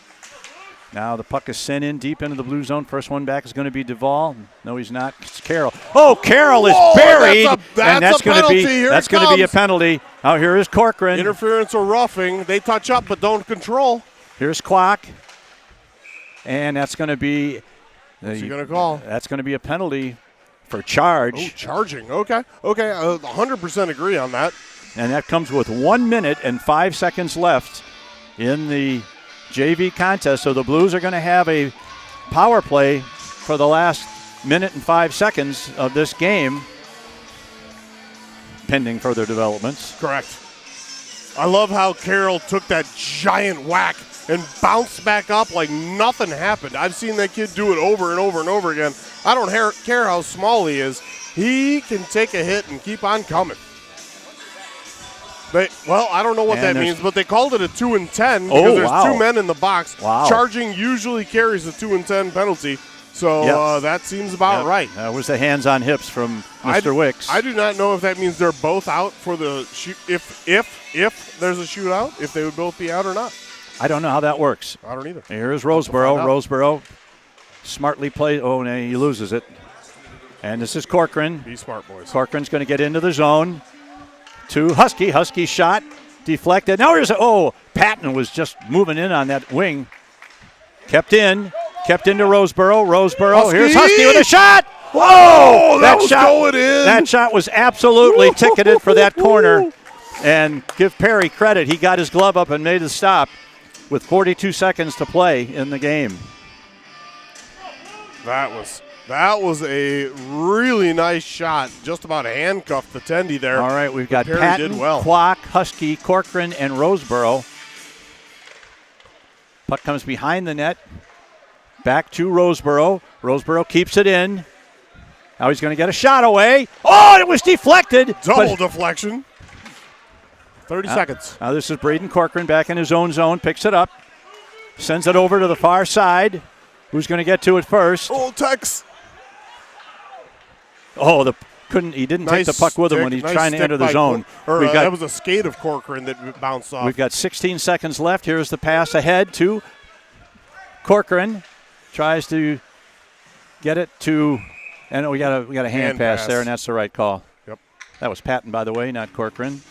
Now the puck is sent in deep into the blue zone. First one back is going to be Duvall. No, he's not. It's Carroll. Oh, Carroll is buried, and that's going to be a penalty. Now here is Corcoran. Interference or roughing. They touch up but don't control. Here's Kwok, and that's going to be. What's he going to call? That's going to be a penalty for charge. Oh, charging. Okay. 100% agree on that. And that comes with 1 minute and 5 seconds left in the JV contest. So the Blues are going to have a power play for the last minute and 5 seconds of this game, pending further developments. Correct. I love how Carroll took that giant whack and bounced back up like nothing happened. I've seen that kid do it over and over and over again. I don't care how small he is. He can take a hit and keep on coming. I don't know what that means, but they called it a 2 and 10 because there's 2 men in the box. Wow. Charging usually carries a 2 and 10 penalty, so that seems about right. That was the hands on hips from Mr. Wicks. I do not know if that means they're both out for the shoot. If there's a shootout, if they would both be out or not. I don't know how that works. I don't either. Here's Roseboro. Roseboro smartly plays. Oh, no, he loses it. And this is Corcoran. Be smart, boys. Corcoran's going to get into the zone. To Husky. Husky shot. Deflected. Now here's Patton was just moving in on that wing. Kept into Roseboro. Roseboro. Here's Husky with a shot. Whoa! That shot was absolutely ticketed for that corner. And give Perry credit. He got his glove up and made the stop with 42 seconds to play in the game. That was a really nice shot. Just about handcuffed the tendy there. All right, we've got Patton, Kwok, Husky, Corcoran, and Roseboro. Puck comes behind the net. Back to Roseboro. Roseboro keeps it in. Now he's going to get a shot away. Oh, it was deflected. Double deflection. 30 seconds. Now this is Braden Corcoran back in his own zone. Picks it up. Sends it over to the far side. Who's going to get to it first? Oh, Tex. Oh, he didn't take the puck with him when he's trying to enter the zone. That was a skate of Corcoran that bounced off. We've got 16 seconds left. Here's the pass ahead to Corcoran. Tries to get it to, and we got a hand pass there, and that's the right call. Yep. That was Patton, by the way, not Corcoran.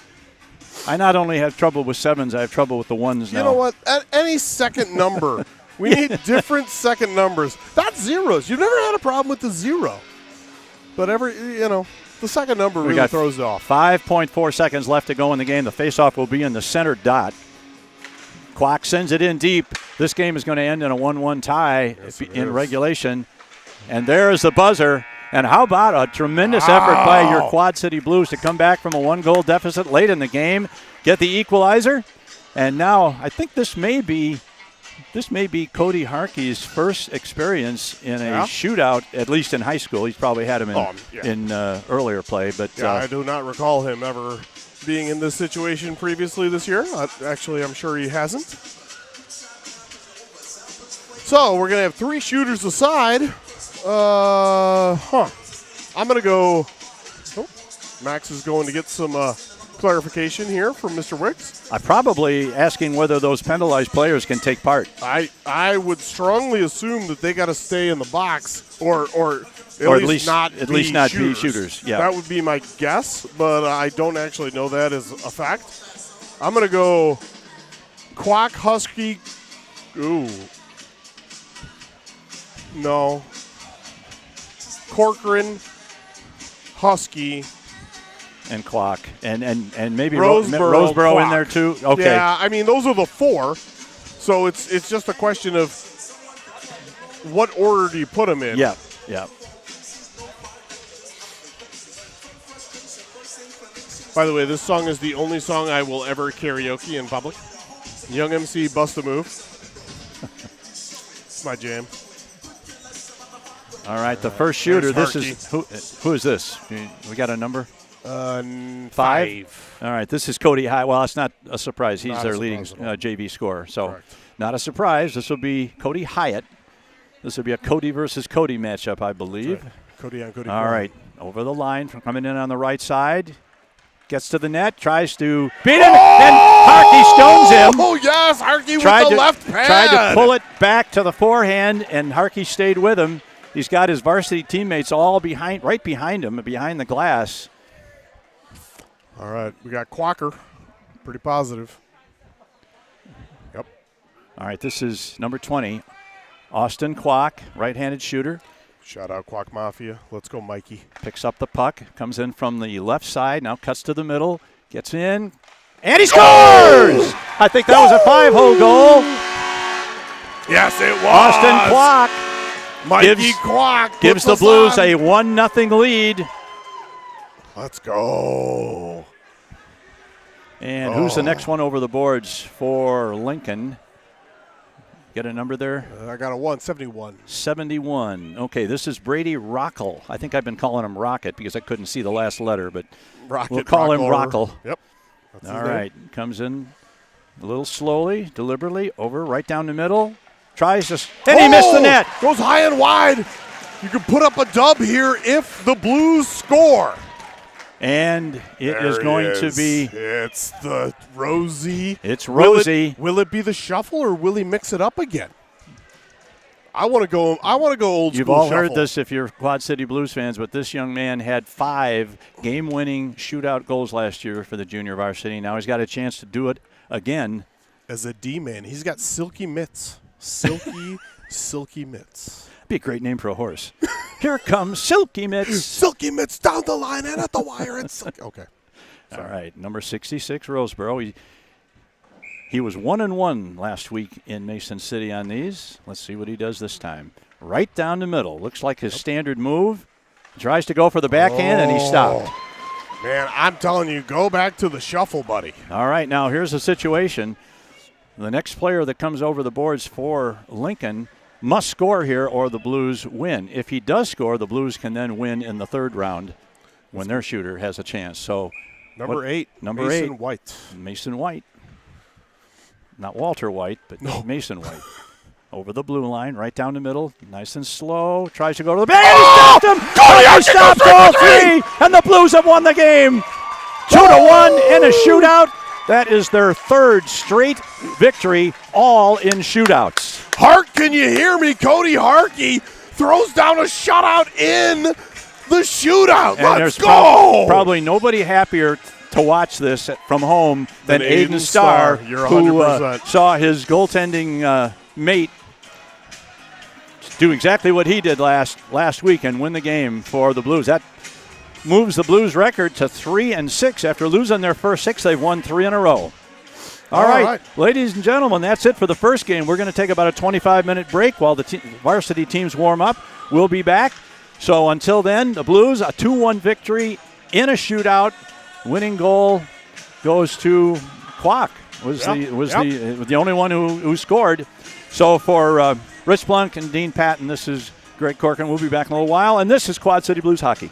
I not only have trouble with sevens, I have trouble with the ones now. You know what? At any second number, we need different second numbers. Not zeros. You've never had a problem with the zero. But the second number really throws it off. 5.4 seconds left to go in the game. The faceoff will be in the center dot. Kwok sends it in deep. This game is going to end in a 1-1 tie in regulation. And there is the buzzer. And how about a tremendous effort by your Quad City Blues to come back from a 1-goal deficit late in the game, get the equalizer. And now I think this may be Cody Harkey's first experience in a shootout, at least in high school. He's probably had him in earlier play. But I do not recall him ever being in this situation previously this year. Actually, I'm sure he hasn't. So we're going to have 3 shooters aside. I'm going to go. Max is going to get some clarification here from Mr. Wicks. I'm probably asking whether those penalized players can take part. I would strongly assume that they got to stay in the box or at least not be shooters. Yeah, that would be my guess, but I don't actually know that as a fact. I'm going to go Kwok, Husky. Ooh. No. Corcoran, Husky, and Kwok, and maybe Roseboro, Roseboro in Kwok. there too. Okay. Yeah, I mean those are the 4. So it's just a question of what order do you put them in? Yeah. Yeah. By the way, this song is the only song I will ever karaoke in public. Young MC, Bust a Move. It's my jam. All right, the first shooter. There's This is who is this? We got a number? 5. All right, this is Cody Hyatt. Well, it's not a surprise. He's Not their a leading surprise at all. JV scorer. So, Correct. not a surprise. This will be Cody Hyatt. This will be a Cody versus Cody matchup, I believe. Right. Cody on Cody. All right, over the line from coming in on the right side. Gets to the net, tries to beat him, and Harkey stones him. Oh, yes, Harkey with the left pad. Tried to pull it back to the forehand, and Harkey stayed with him. He's got his varsity teammates all right behind him, behind the glass. All right, we got Quacker. Pretty positive. Yep. All right, this is number 20, Austin Kwok, right-handed shooter. Shout out Quack Mafia. Let's go, Mikey. Picks up the puck, comes in from the left side, now cuts to the middle, gets in, and he scores! I think that was a 5-hole goal. Yes, it was. Austin Kwok Mikey Quack gives the puts us Blues on. a 1-0 lead. Let's go. And who's the next one over the boards for Lincoln? Get a number there? I got a 171. 71. Okay, this is Brady Rockle. I think I've been calling him Rocket because I couldn't see the last letter, but Rocket, we'll call him Rockle. Yep. That's his All name. right, comes in a little slowly, deliberately, over, right down the middle. Tries to, and he missed the net. Goes high and wide. You can put up a dub here if the Blues score. And it is There going he to is. be, It's the Rosie. it's Rosie. Will it be the shuffle or will he mix it up again? I want to go old You've school all shuffle. heard this if you're Quad City Blues fans, but this young man had 5 game-winning shootout goals last year for the junior varsity. Now he's got a chance to do it again. As a D-man, he's got silky mitts. Silky mitts. Be a great name for a horse. Here comes Silky Mitts. Silky mitts down the line and at the wire. It's okay. All right, number 66, Roseboro. He was 1-1 last week in Mason City on these. Let's see what he does this time. Right down the middle. Looks like his standard move. Tries to go for the backhand, and he stopped. Man, I'm telling you, go back to the shuffle, buddy. All right, now here's the situation. The next player that comes over the boards for Lincoln must score here or the Blues win. If he does score, the Blues can then win in the third round when their shooter has a chance. So Number 8. Number Mason 8. White. Mason White. Not Walter White, but Mason White. Over the blue line, right down the middle, nice and slow. Tries to go to the bag, and he stopped him! He stopped all 3, and the Blues have won the game. 2-1 in a shootout. That is their 3rd straight victory, all in shootouts. Hart, can you hear me? Cody Harkey throws down a shutout in the shootout. And Let's there's go! probably nobody happier to watch this from home than Than Aiden Aiden Starr, Starr. You're who 100%. saw his goaltending mate do exactly what he did last week and win the game for the Blues. That moves the Blues record to 3-6. After losing their first 6, they've won 3 in a row. All right, ladies and gentlemen, that's it for the first game. We're going to take about a 25-minute break while the varsity teams warm up. We'll be back. So until then, the Blues, a 2-1 victory in a shootout. Winning goal goes to Kwok. Was the only one who scored. So for Rich Blunk and Dean Patton, this is Greg Corcoran. We'll be back in a little while, and this is Quad City Blues Hockey.